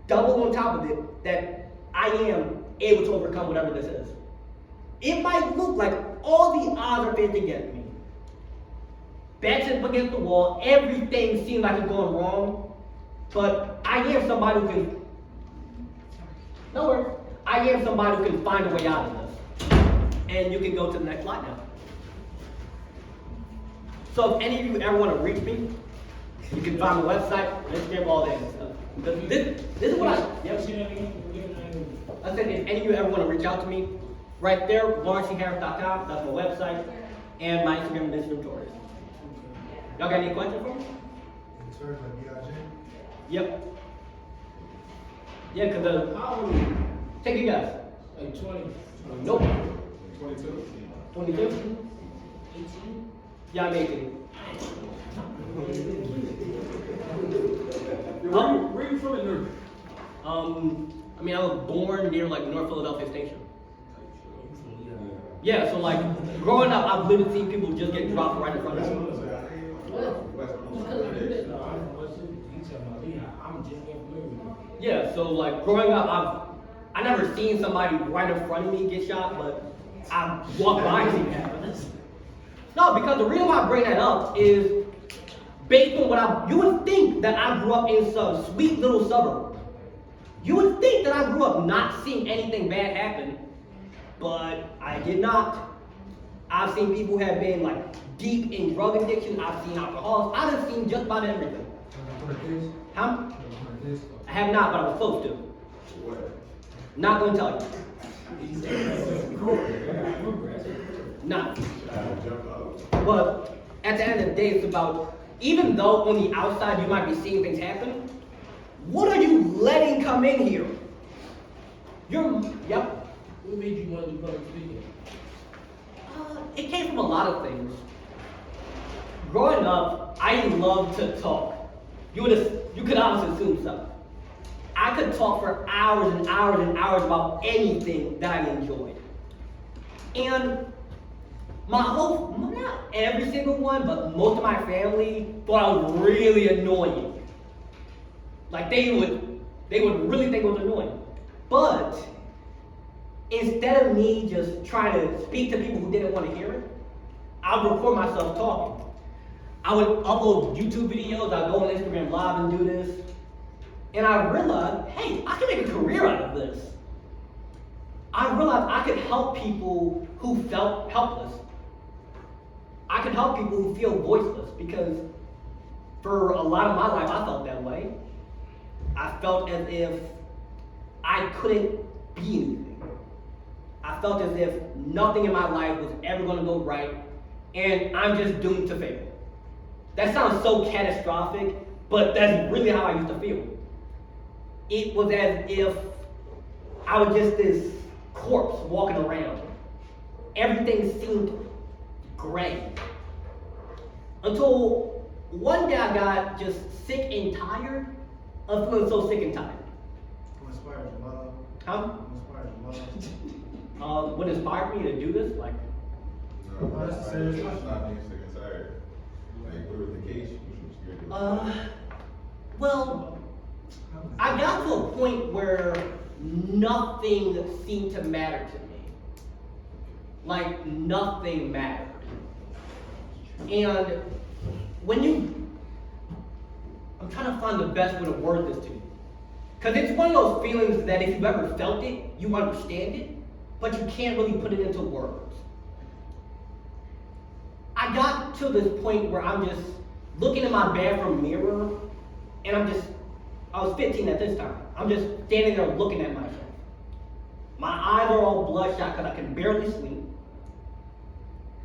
Speaker 1: Double on top of it that I am able to overcome whatever this is. It might look like all the odds are faced against me. Backs up against the wall, everything seems like it's going wrong, but I am somebody who can, no worries, I am somebody who can find a way out of this. And you can go to the next slide now. So if any of you ever want to reach me, You can find my website, Instagram, all that stuff. This is what I, yep. I said, if any of you ever want to reach out to me, right there, LawrenceHarris.com, that's my website, and my Instagram is Mr. Torres. Y'all got any questions for me?
Speaker 5: Torres, like B.I.J.?
Speaker 1: Yep. Yeah, because
Speaker 3: How old are you?
Speaker 1: take a guess.
Speaker 3: Like 20?
Speaker 1: Nope.
Speaker 2: 22?
Speaker 1: 22?
Speaker 3: 18?
Speaker 1: Yeah, I'm 18.
Speaker 6: Where you from in North?
Speaker 1: I mean, I was born near like North Philadelphia Station. Yeah, so like growing up, I've literally seen people just get dropped right in front of me.
Speaker 3: I'm just getting familiar.
Speaker 1: Yeah, so like growing up, I never seen somebody right in front of me get shot, but I walked by and seen it happen. No, because the reason why I bring that up is based on what you would think that I grew up in some sweet little suburb. You would think that I grew up not seeing anything bad happen, but I did not. I've seen people who have been like deep in drug addiction. I've seen alcoholics. I've seen just about everything. Huh? I have not, but I was supposed to.
Speaker 2: What?
Speaker 1: Not gonna tell you. Not.
Speaker 2: Jump out.
Speaker 1: But at the end of the day, it's about, even though on the outside you might be seeing things happen, what are you letting come in here? Yep.
Speaker 3: What made you want to become a speaker?
Speaker 1: It came from a lot of things. Growing up, I loved to talk. You could honestly assume so. I could talk for hours and hours and hours about anything that I enjoyed. And not every single one, but most of my family thought I was really annoying. Like they would really think it was annoying. But instead of me just trying to speak to people who didn't want to hear it, I would record myself talking. I would upload YouTube videos, I'd go on Instagram Live and do this. And I realized, hey, I can make a career out of this. I realized I could help people who felt helpless. I could help people who feel voiceless, because for a lot of my life I felt that way. I felt as if I couldn't be anything. I felt as if nothing in my life was ever going to go right, and I'm just doomed to fail. That sounds so catastrophic, but that's really how I used to feel. It was as if I was just this corpse walking around. Everything seemed gray. Until one day I got just sick and tired of feeling so sick and tired.
Speaker 5: What inspired your love?
Speaker 1: Huh?
Speaker 5: What inspired your love?
Speaker 1: What inspired me to do this? Like,
Speaker 2: No, that's serious. Not being sick and tired. Like, what was the case? What you was scared of?
Speaker 1: well, I got to a point where nothing seemed to matter to me. Like, nothing mattered. And I'm trying to find the best way to word this to you. Because it's one of those feelings that if you've ever felt it, you understand it, but you can't really put it into words. I got to this point where I'm just looking in my bathroom mirror, and I was 15 at this time. I'm just standing there looking at myself. My eyes are all bloodshot because I can barely sleep.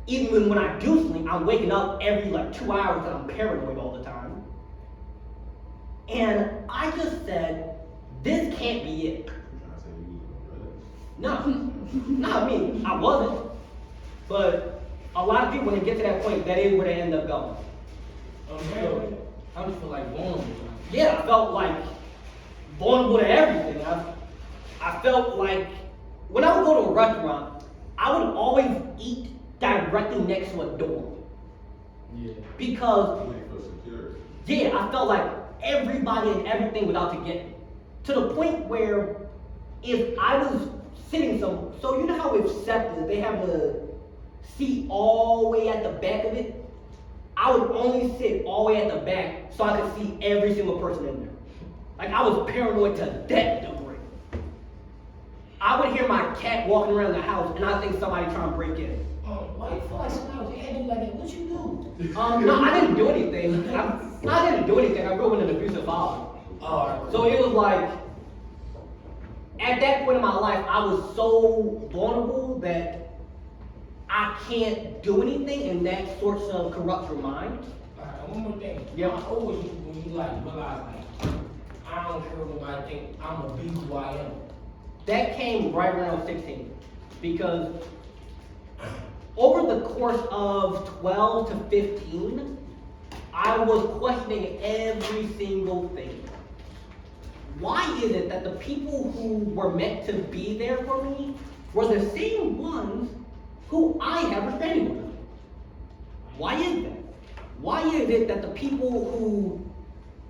Speaker 1: Even when I do sleep, I'm waking up every 2 hours and I'm paranoid all the time. And I just said, this can't be it.
Speaker 2: You trying to say you was on drugs?
Speaker 1: No, I mean, I wasn't. But a lot of people, when they get to that point, that is where they end up going.
Speaker 3: I just feel like vulnerable.
Speaker 1: Yeah, I felt like vulnerable to everything. I felt like when I would go to a restaurant, I would always eat directly next to a door.
Speaker 3: Yeah.
Speaker 1: Because,
Speaker 2: You ain't feel secure.
Speaker 1: yeah, I felt like everybody and everything was out to get me. To the point where if I was sitting so you know how with SEPTA, they have the seat all the way at the back of it? I would only sit all the way at the back so I could see every single person in there. Like, I was paranoid to that degree. I would hear my cat walking around the house, and I think somebody trying to break in.
Speaker 3: Why you feel like somebody was acting like that? What you do?
Speaker 1: No, I didn't do anything. I didn't do anything. I grew up with an abusive father. So it was like, at that point in my life, I was so vulnerable that I can't do anything, and that sorts of corrupts your mind.
Speaker 3: Alright, one more thing.
Speaker 1: Yeah.
Speaker 3: How old was you when you like realized like, I don't care what nobody think, I'm gonna be who I am?
Speaker 1: That came right around 16, because over the course of 12 to 15, I was questioning every single thing. Why is it that the people who were meant to be there for me were the same ones who I have restraining orders? Why is that? Why is it that the people who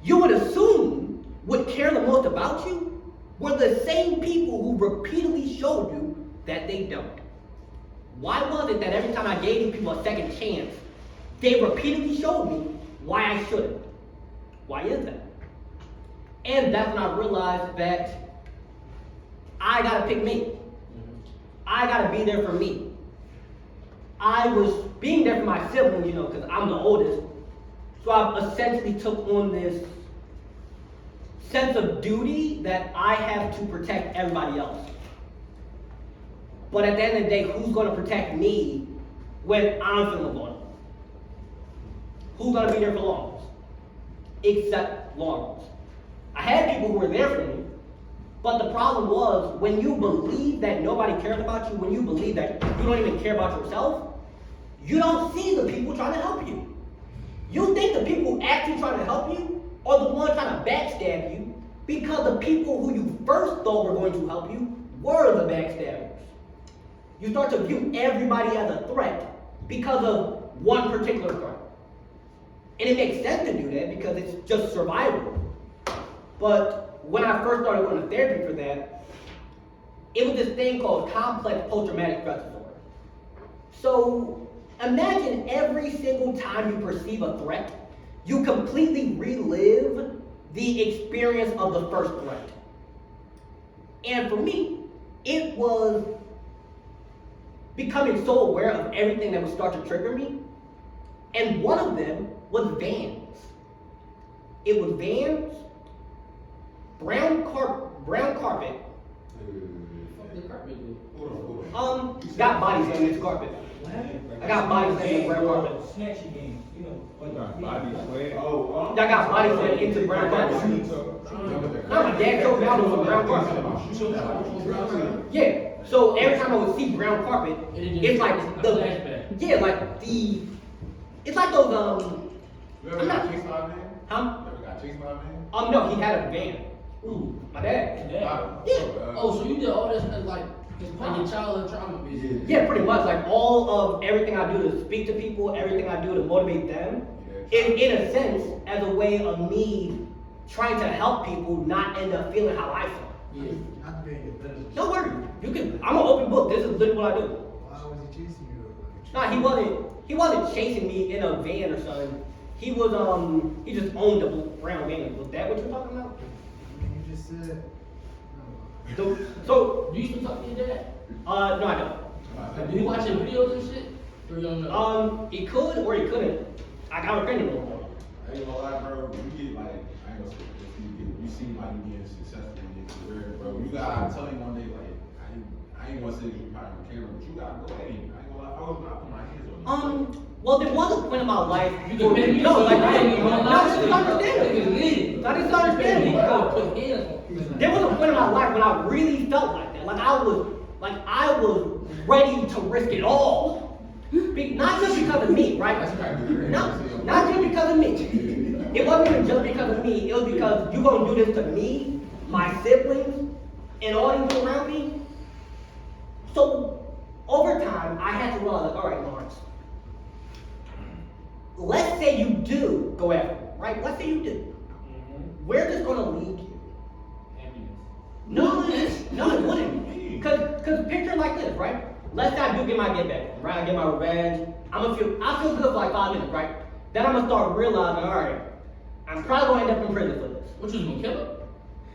Speaker 1: you would assume would care the most about you were the same people who repeatedly showed you that they don't? Why was it that every time I gave these people a second chance, they repeatedly showed me why I shouldn't? Why is that? And that's when I realized that I gotta pick me. I gotta be there for me. I was being there for my siblings, you know, because I'm the oldest. So I essentially took on this sense of duty that I have to protect everybody else. But at the end of the day, who's gonna protect me when I'm feeling vulnerable? Who's gonna be there for Lawrence? Except Lawrence. I had people who were there for me, but the problem was when you believe that nobody cares about you, when you believe that you don't even care about yourself, you don't see the people trying to help you. You think the people actually trying to help you are the ones trying to backstab you because the people who you first thought were going to help you were the backstabbers. You start to view everybody as a threat because of one particular threat. And it makes sense to do that because it's just survival. But when I first started going to therapy for that, it was this thing called complex post-traumatic stress disorder. So imagine every single time you perceive a threat, you completely relive the experience of the first threat. And for me, it was becoming so aware of everything that would start to trigger me. And one of them was vans. It was vans, brown carpet.
Speaker 3: Fuck the carpet do.
Speaker 2: Hold on.
Speaker 1: Got bodies in this carpet. I got bodies in the brown carpet.
Speaker 3: Snatchy game, you know.
Speaker 6: Body sweat.
Speaker 2: Oh,
Speaker 1: I got bodies into the brown carpet. No, my dad showed me out on the brown carpet. Yeah. So every time I would see brown carpet, it's like it's like those
Speaker 2: You ever got chased by a man?
Speaker 1: huh?
Speaker 2: You ever got chased by a man?
Speaker 1: No, he had a van.
Speaker 3: Ooh.
Speaker 1: My dad.
Speaker 3: Yeah.
Speaker 2: Oh,
Speaker 3: So you did all this as like your childhood trauma, basically.
Speaker 1: Yeah, pretty much. Like all of everything I do to speak to people, everything I do to motivate them, in a sense, as a way of me trying to help people not end up feeling how I feel.
Speaker 3: Yeah.
Speaker 5: Not being your business.
Speaker 1: Don't worry. You can. I'm an open book. This is literally what I do.
Speaker 5: Why was he chasing you?
Speaker 1: Nah, he wasn't chasing me in a van or something. He was he just owned a brown van. Was that what you're talking about?
Speaker 5: I mean, you just said.
Speaker 1: So
Speaker 3: Do you still talk to your dad?
Speaker 1: no, I don't.
Speaker 3: Do you watch your videos and shit? Or you don't know?
Speaker 1: He could or he couldn't. I got a friend no more.
Speaker 2: I ain't gonna lie, bro. You get like, I ain't gonna say this, you seem like you getting successful in your career, bro. You got, I'm telling you one day, like, I ain't gonna say you probably on camera, but you gotta go ahead. I ain't gonna lie, I was not putting my hands on you.
Speaker 1: Well, there was a point in my life.
Speaker 3: You can make me
Speaker 1: no, like,
Speaker 3: right.
Speaker 1: no, it's understandable. That is understandable. because there was a point in my life when I really felt like that. Like I was ready to risk it all. Not just because of me, right? Not just because of me. It wasn't even just because of me. It was because you're gonna do this to me, my siblings, and all these people around me. So over time, I had to realize, like, all right, Lawrence. Let's say you do go after me, right? Let's say you do. Where's this gonna lead you? No, it wouldn't. Cause picture it like this, right? Let's say I do get my get back, right? I get my revenge. I feel good for like 5 minutes, right? Then I'm gonna start realizing, all right, I'm probably gonna end up in prison for this.
Speaker 3: What you was gonna kill him?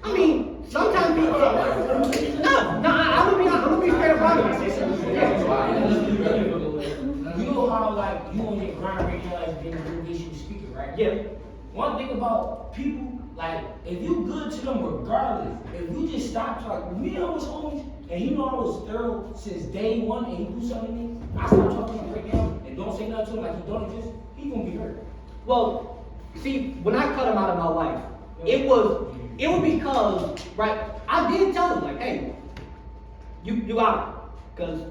Speaker 1: I mean, sometimes people, I'm gonna be straight up honest.
Speaker 3: You know how like you on your grind right now as being a motivational speaker, right?
Speaker 1: Yeah.
Speaker 3: One thing about people, like if you good to them regardless, if you just stop like me and I was homies, and you know I was thorough since day one, and he do something to me, I stop talking to him right now and don't say nothing to him like he don't exist, he gonna be hurt.
Speaker 1: Well, see, when I cut him out of my life, it was because, right, I did tell him, like, hey, you got it. Because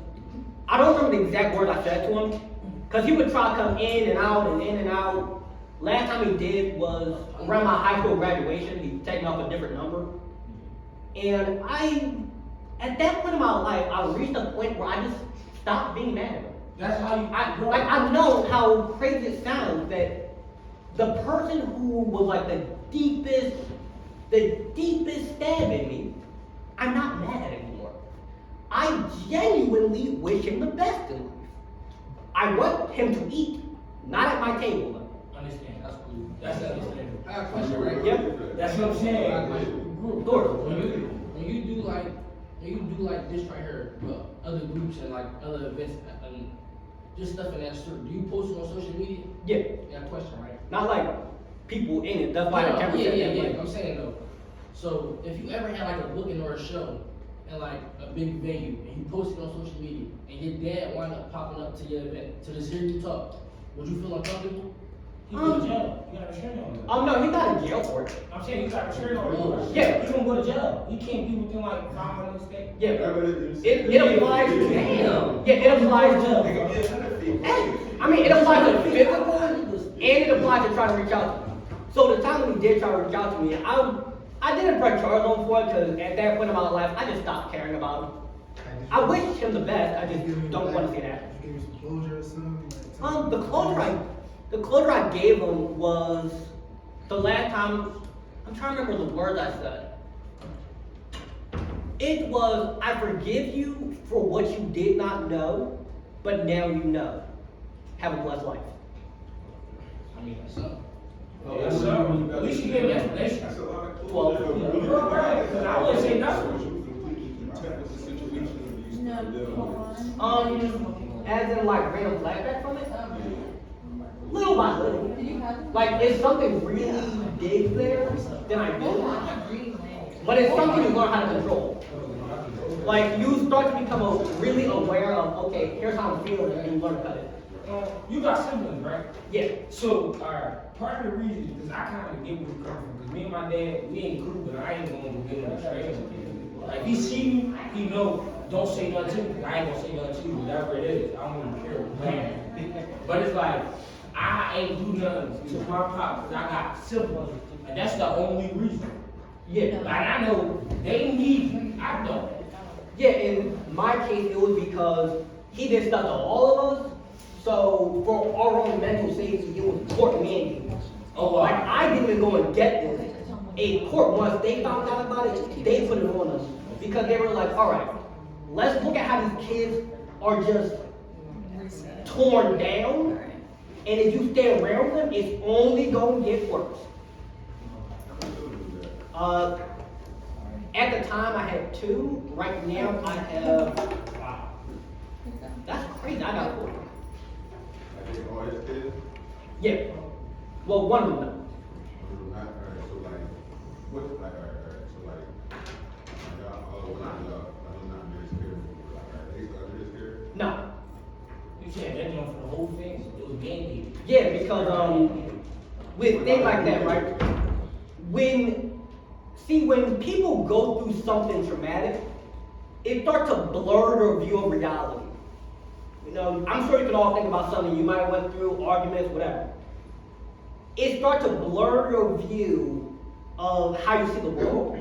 Speaker 1: I don't remember the exact words I said to him, because he would try to come in and out and in and out. Last time he did was around my high school graduation. He'd taken off a different number. And at that point in my life, I reached a point where I just stopped being mad at him.
Speaker 3: That's how you
Speaker 1: I know how crazy it sounds that the person who was like the deepest stab in me, I'm not mad at anymore. I genuinely wish him the best in life. I want him to eat, not at my table though.
Speaker 3: understand. That's cool. That's understandable.
Speaker 6: I have a question, right?
Speaker 1: Yep.
Speaker 3: That's what I'm saying.
Speaker 1: Gordon.
Speaker 6: When you do like this right here, other groups and like other events and just stuff in that sort, do you post it on social media?
Speaker 1: Yeah.
Speaker 6: Yeah, question, right?
Speaker 1: Not like people in it. That's why the camera said that.
Speaker 6: Yeah.
Speaker 1: Like,
Speaker 6: I'm saying though. So if you ever had like a booking or a show in like a big venue and you post it on social media and your dad wind up popping up to your event to this Hear You Talk, would you feel uncomfortable?
Speaker 3: He go to jail. You got a restraining order.
Speaker 1: oh no, he's not in jail for it.
Speaker 3: I'm saying you got a restraining order.
Speaker 1: Yeah.
Speaker 3: He gonna go to jail. He can't be within like 500 states.
Speaker 1: Yeah.
Speaker 2: It
Speaker 1: It applies to damn. Yeah, it applies to hey, I mean it applies to physical and it applies to trying to reach out to me. So the time when he did try to reach out to me, I didn't press charge on for it because at that point in my life I just stopped caring about him. I wish him the best, I just don't want to see that.
Speaker 5: Give you some closure or something?
Speaker 1: The closure I gave him was the last time, I'm trying to remember the words I said. It was, I forgive you for what you did not know, but now you know. Have a blessed life.
Speaker 6: I mean, that's something.
Speaker 3: Yes, sir. At least you gave an explanation.
Speaker 2: That's a lot of
Speaker 1: Well,
Speaker 3: you're right, 'cause I wouldn't say nothing.
Speaker 1: As in like random flashback from it? Little by little.
Speaker 4: Did you have?
Speaker 1: Like, if something really big there, then I do. But it's something you learn how to control. Like, you start to become really aware of, okay, here's how I'm feeling, and you learn to cut it.
Speaker 3: You got siblings, right?
Speaker 1: Yeah.
Speaker 3: So, part of the reason, because I kind of get where you come from, because me and my dad, we ain't cool, but I ain't gonna go get him straight. Like, he see me, he know, don't say nothing to me, 'cause I ain't gonna say nothing to you, whatever it is, I don't even care. But it's like, I ain't do nothing to my pop, because I got siblings, and that's the only reason.
Speaker 1: Yeah.
Speaker 3: Like, I know they need me, I don't.
Speaker 1: Yeah, in my case, it was because he did stuff to all of us. So for our own mental safety, it was important me and you.
Speaker 3: Oh,
Speaker 1: Like, I didn't even go and get this. A court, once they found out about it, they put it on us. Because they were like, all right, let's look at how these kids are just torn down. And if you stay around them, it's only going to get worse. At the time, I had 2. Right now, I have. Wow. That's crazy. I got 4.
Speaker 2: All his kids?
Speaker 1: Yeah. Well, one of them.
Speaker 2: Alright, so like, what's like, alright, so like, y'all, not this here, like, alright, they started this here?
Speaker 1: No.
Speaker 3: You said that for the whole thing, it was mandated.
Speaker 1: Yeah, because with things like that, right? When people go through something traumatic, it starts to blur their view of reality. You know, I'm sure you can all think about something you might have went through, arguments, whatever. It starts to blur your view of how you see the world.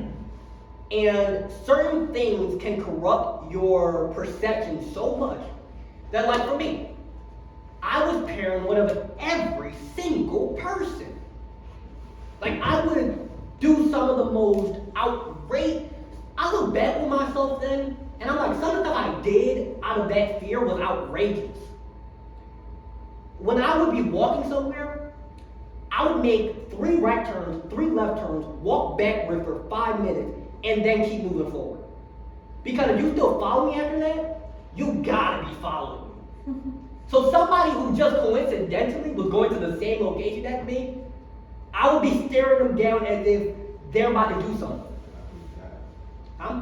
Speaker 1: And certain things can corrupt your perception so much that, like for me, I was paranoid of every single person. Like, I would do some of the most outrageous. I look back on myself then, and I'm like, some of the stuff I did out of that fear was outrageous. When I would be walking somewhere, I would make 3 right turns, 3 left turns, walk backward for 5 minutes, and then keep moving forward. Because if you still follow me after that, you gotta be following me. So somebody who just coincidentally was going to the same location as me, I would be staring them down as if they're about to do something. Huh?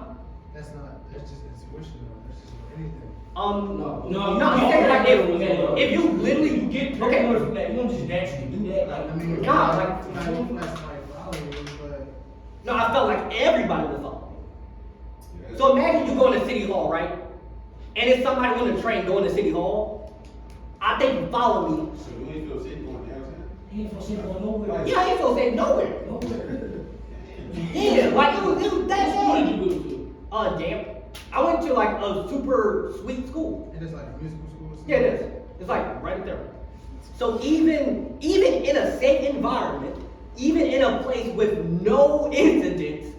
Speaker 5: That's just intuition though, that's just anything.
Speaker 3: No,
Speaker 1: I'm saying like if you literally
Speaker 3: you get
Speaker 1: okay,
Speaker 3: paranoid from that, you don't just naturally do that. Like,
Speaker 5: I mean,
Speaker 1: God, like-
Speaker 5: I don't feel like somebody following you, but
Speaker 1: no, I felt like everybody was following me.
Speaker 2: Yeah.
Speaker 1: So imagine you go into City Hall, right? And it's somebody on the train going to City Hall. I think you follow me.
Speaker 2: So you ain't feel safe going downtown?
Speaker 3: he ain't shit going nowhere.
Speaker 1: Yeah, I ain't so safe nowhere.
Speaker 3: Nowhere.
Speaker 1: Yeah, like it was that
Speaker 6: What
Speaker 1: bad.
Speaker 6: did you go to?
Speaker 1: Damn. I went to like a super sweet school.
Speaker 5: and it's like a musical school. or something.
Speaker 1: Yeah, it is. It's like right there. So even in a safe environment, even in a place with no incidents,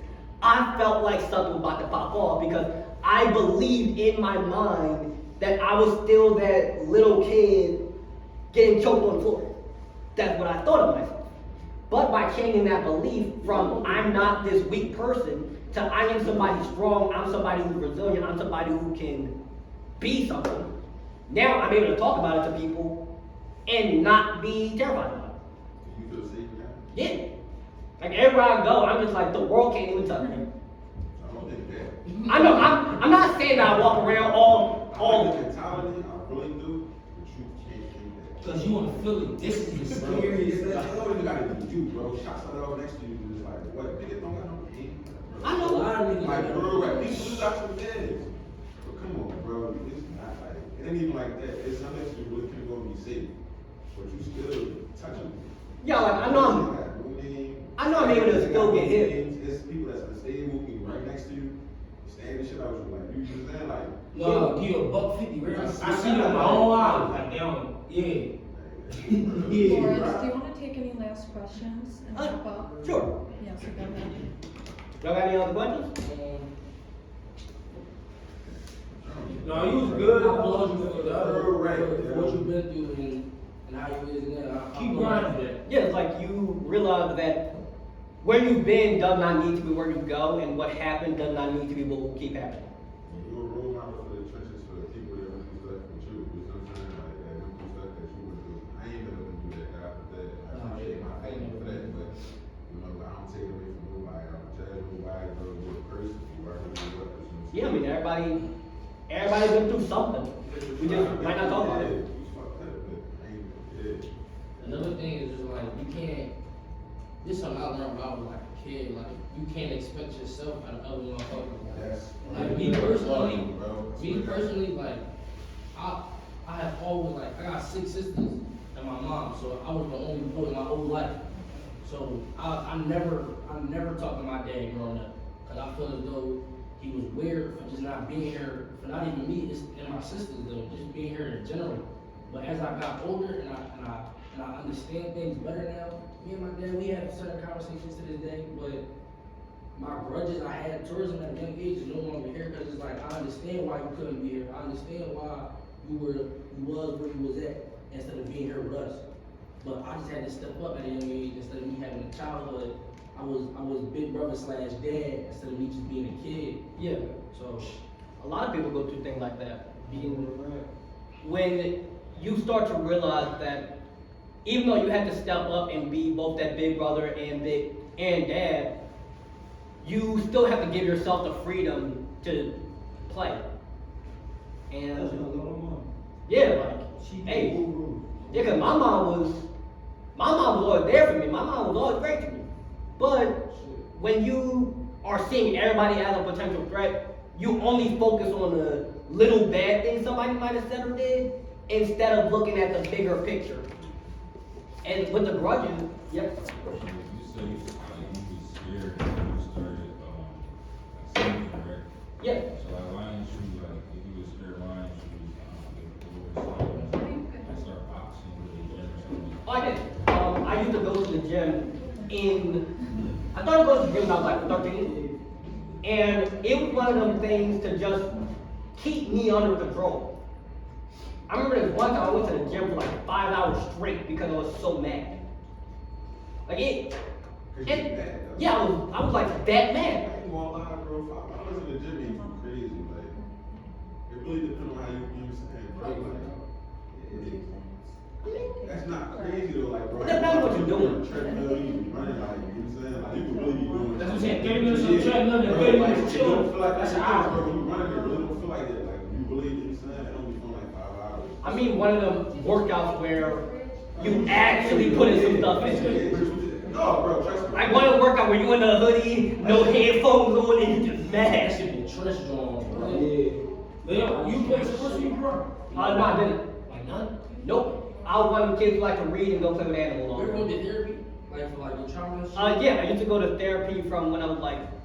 Speaker 1: I felt like something was about to pop off because I believed in my mind that I was still that little kid getting choked on the floor. That's what I thought of myself. But by changing that belief from I'm not this weak person to I am somebody strong, I'm somebody who's resilient, I'm somebody who can be something, now I'm able to talk about it to people and not be terrified about it.
Speaker 2: Do you feel safe now?
Speaker 1: Yeah. Like everywhere I go, I'm just like the world can't even touch me.
Speaker 2: I don't think that.
Speaker 1: I know, I'm not saying that I walk around all
Speaker 2: The mentality, I really do, but you can't think that.
Speaker 3: Cause you wanna feel it. This is the
Speaker 2: Bro,
Speaker 3: scariest.
Speaker 2: it's like, you don't even gotta do you, bro. Shots are all next to you, just like, what? Niggas don't got no pain. Bro.
Speaker 1: I know.
Speaker 6: A lot of niggas
Speaker 2: Like,
Speaker 6: got
Speaker 2: bro,
Speaker 6: that.
Speaker 2: like, people do got some meds. But come on, bro. It's not like, it ain't even like that. It's something that you really can't go be safe. But you still touching.
Speaker 1: Yeah, like I know I'm able to still get hit.
Speaker 2: It's people that's unstable, people right next to you, standing shit out with you. Like, you understand? Like,
Speaker 3: No, give you $150, right? I see it in my own eyes. Like, they don't, yeah. Yeah.
Speaker 4: Lawrence, do you wanna take any last questions and wrap up?
Speaker 1: Sure.
Speaker 4: Yeah, so go ahead.
Speaker 1: Y'all got any other questions?
Speaker 3: No, you was good.
Speaker 6: I applaud you for
Speaker 2: Right.
Speaker 6: what you've been through and how you is now.
Speaker 3: Keep grinding that.
Speaker 1: Yeah, it's like you realize that where you've been does not need to be where you go, and what happened does not need to be what will keep happening.
Speaker 2: you're a role model for the trenches for the people that went through stuff with you. You know what I'm saying? Like, that went through stuff that you went through. I ain't gonna do that. God forbid. I appreciate my family for that, but you know, I don't take it away from nobody. I don't judge nobody, bro. You're a person. You are who you are.
Speaker 1: Yeah, I mean everybody's been through something. We just might not talk about it.
Speaker 2: You fucked up, but I ain't yeah.
Speaker 6: Another thing is just like you can't. This is something I learned when I was like a kid. Like you can't expect yourself out of other motherfuckers.
Speaker 2: That's
Speaker 6: Like me personally,
Speaker 2: bro.
Speaker 6: like I have always like I got 6 sisters and my mom, so I was the only boy in my whole life. So I never talked to my dad growing up because I feel as though he was weird for just not being here, for not even me and my sisters though, just being here in general. But as I got older and I understand things better now, me and my dad, we have certain conversations to this day, but my grudges I had towards him at a young age is no longer here because it's like I understand why you couldn't be here. I understand why you was where you was at instead of being here with us. But I just had to step up at a young age instead of me having a childhood. I was big brother / dad instead of me just being a kid.
Speaker 1: Yeah.
Speaker 6: So
Speaker 1: A lot of people go through things like that. When you start to realize that even though you had to step up and be both that big brother and dad, you still have to give yourself the freedom to play. And yeah, like hey, yeah, cause my mom was always there for me. My mom was always great to me. But when you are seeing everybody as a potential threat, you only focus on the little bad things somebody might have said or did, instead of looking at the bigger picture. And with the grudges, yep.
Speaker 7: You said you was scared when you started singing, right?
Speaker 1: Yeah.
Speaker 7: So like, why didn't you if you was scared, why didn't you start boxing with the gym or something?
Speaker 1: Oh, I did. I used to go to the gym I started going to the gym when I was like 13. And it was one of them things to just keep me under control. I remember this one time I went to the gym for like 5 hours straight because I was so mad. Like
Speaker 2: 'Cause
Speaker 1: And
Speaker 2: you mad, though.
Speaker 1: yeah, I was like that
Speaker 2: I
Speaker 1: mad.
Speaker 2: ain't gonna lie, bro. $5 in the gym ain't too crazy. Like, it really depends on how you use it, bro. Like, that's not crazy though, like, bro.
Speaker 1: It depends on what you're doing.
Speaker 2: Treadmill, you can be running, like, you know what I'm saying? Like, you can really be doing.
Speaker 3: That's what I'm saying, 30 minutes on the
Speaker 2: Yeah,
Speaker 3: treadmill and
Speaker 2: bro,
Speaker 3: 30
Speaker 2: like,
Speaker 3: minutes
Speaker 2: it
Speaker 3: chilling.
Speaker 2: don't feel like
Speaker 3: That's
Speaker 2: that's
Speaker 3: an
Speaker 2: an hour,
Speaker 3: hour.
Speaker 2: bro. When you running, it really don't feel like that. Like, you really, you know what I'm saying? It don't be feeling like 5 hours.
Speaker 1: I mean, one of them workouts where you actually put in some stuff into it.
Speaker 2: No, bro, trust me.
Speaker 1: Like one of the workout where you in a hoodie, no headphones on, and you just
Speaker 6: That
Speaker 1: mad.
Speaker 6: shit be trash drawing, bro.
Speaker 3: Leo, you play sports when you grew up?
Speaker 1: No, I didn't.
Speaker 3: Like none?
Speaker 1: Nope. I was one of the kids who like to read and go play with animals all
Speaker 6: You ever
Speaker 1: day.
Speaker 6: went to therapy? Like for like your trauma and shit?
Speaker 1: Yeah, I used to go to therapy from when I was like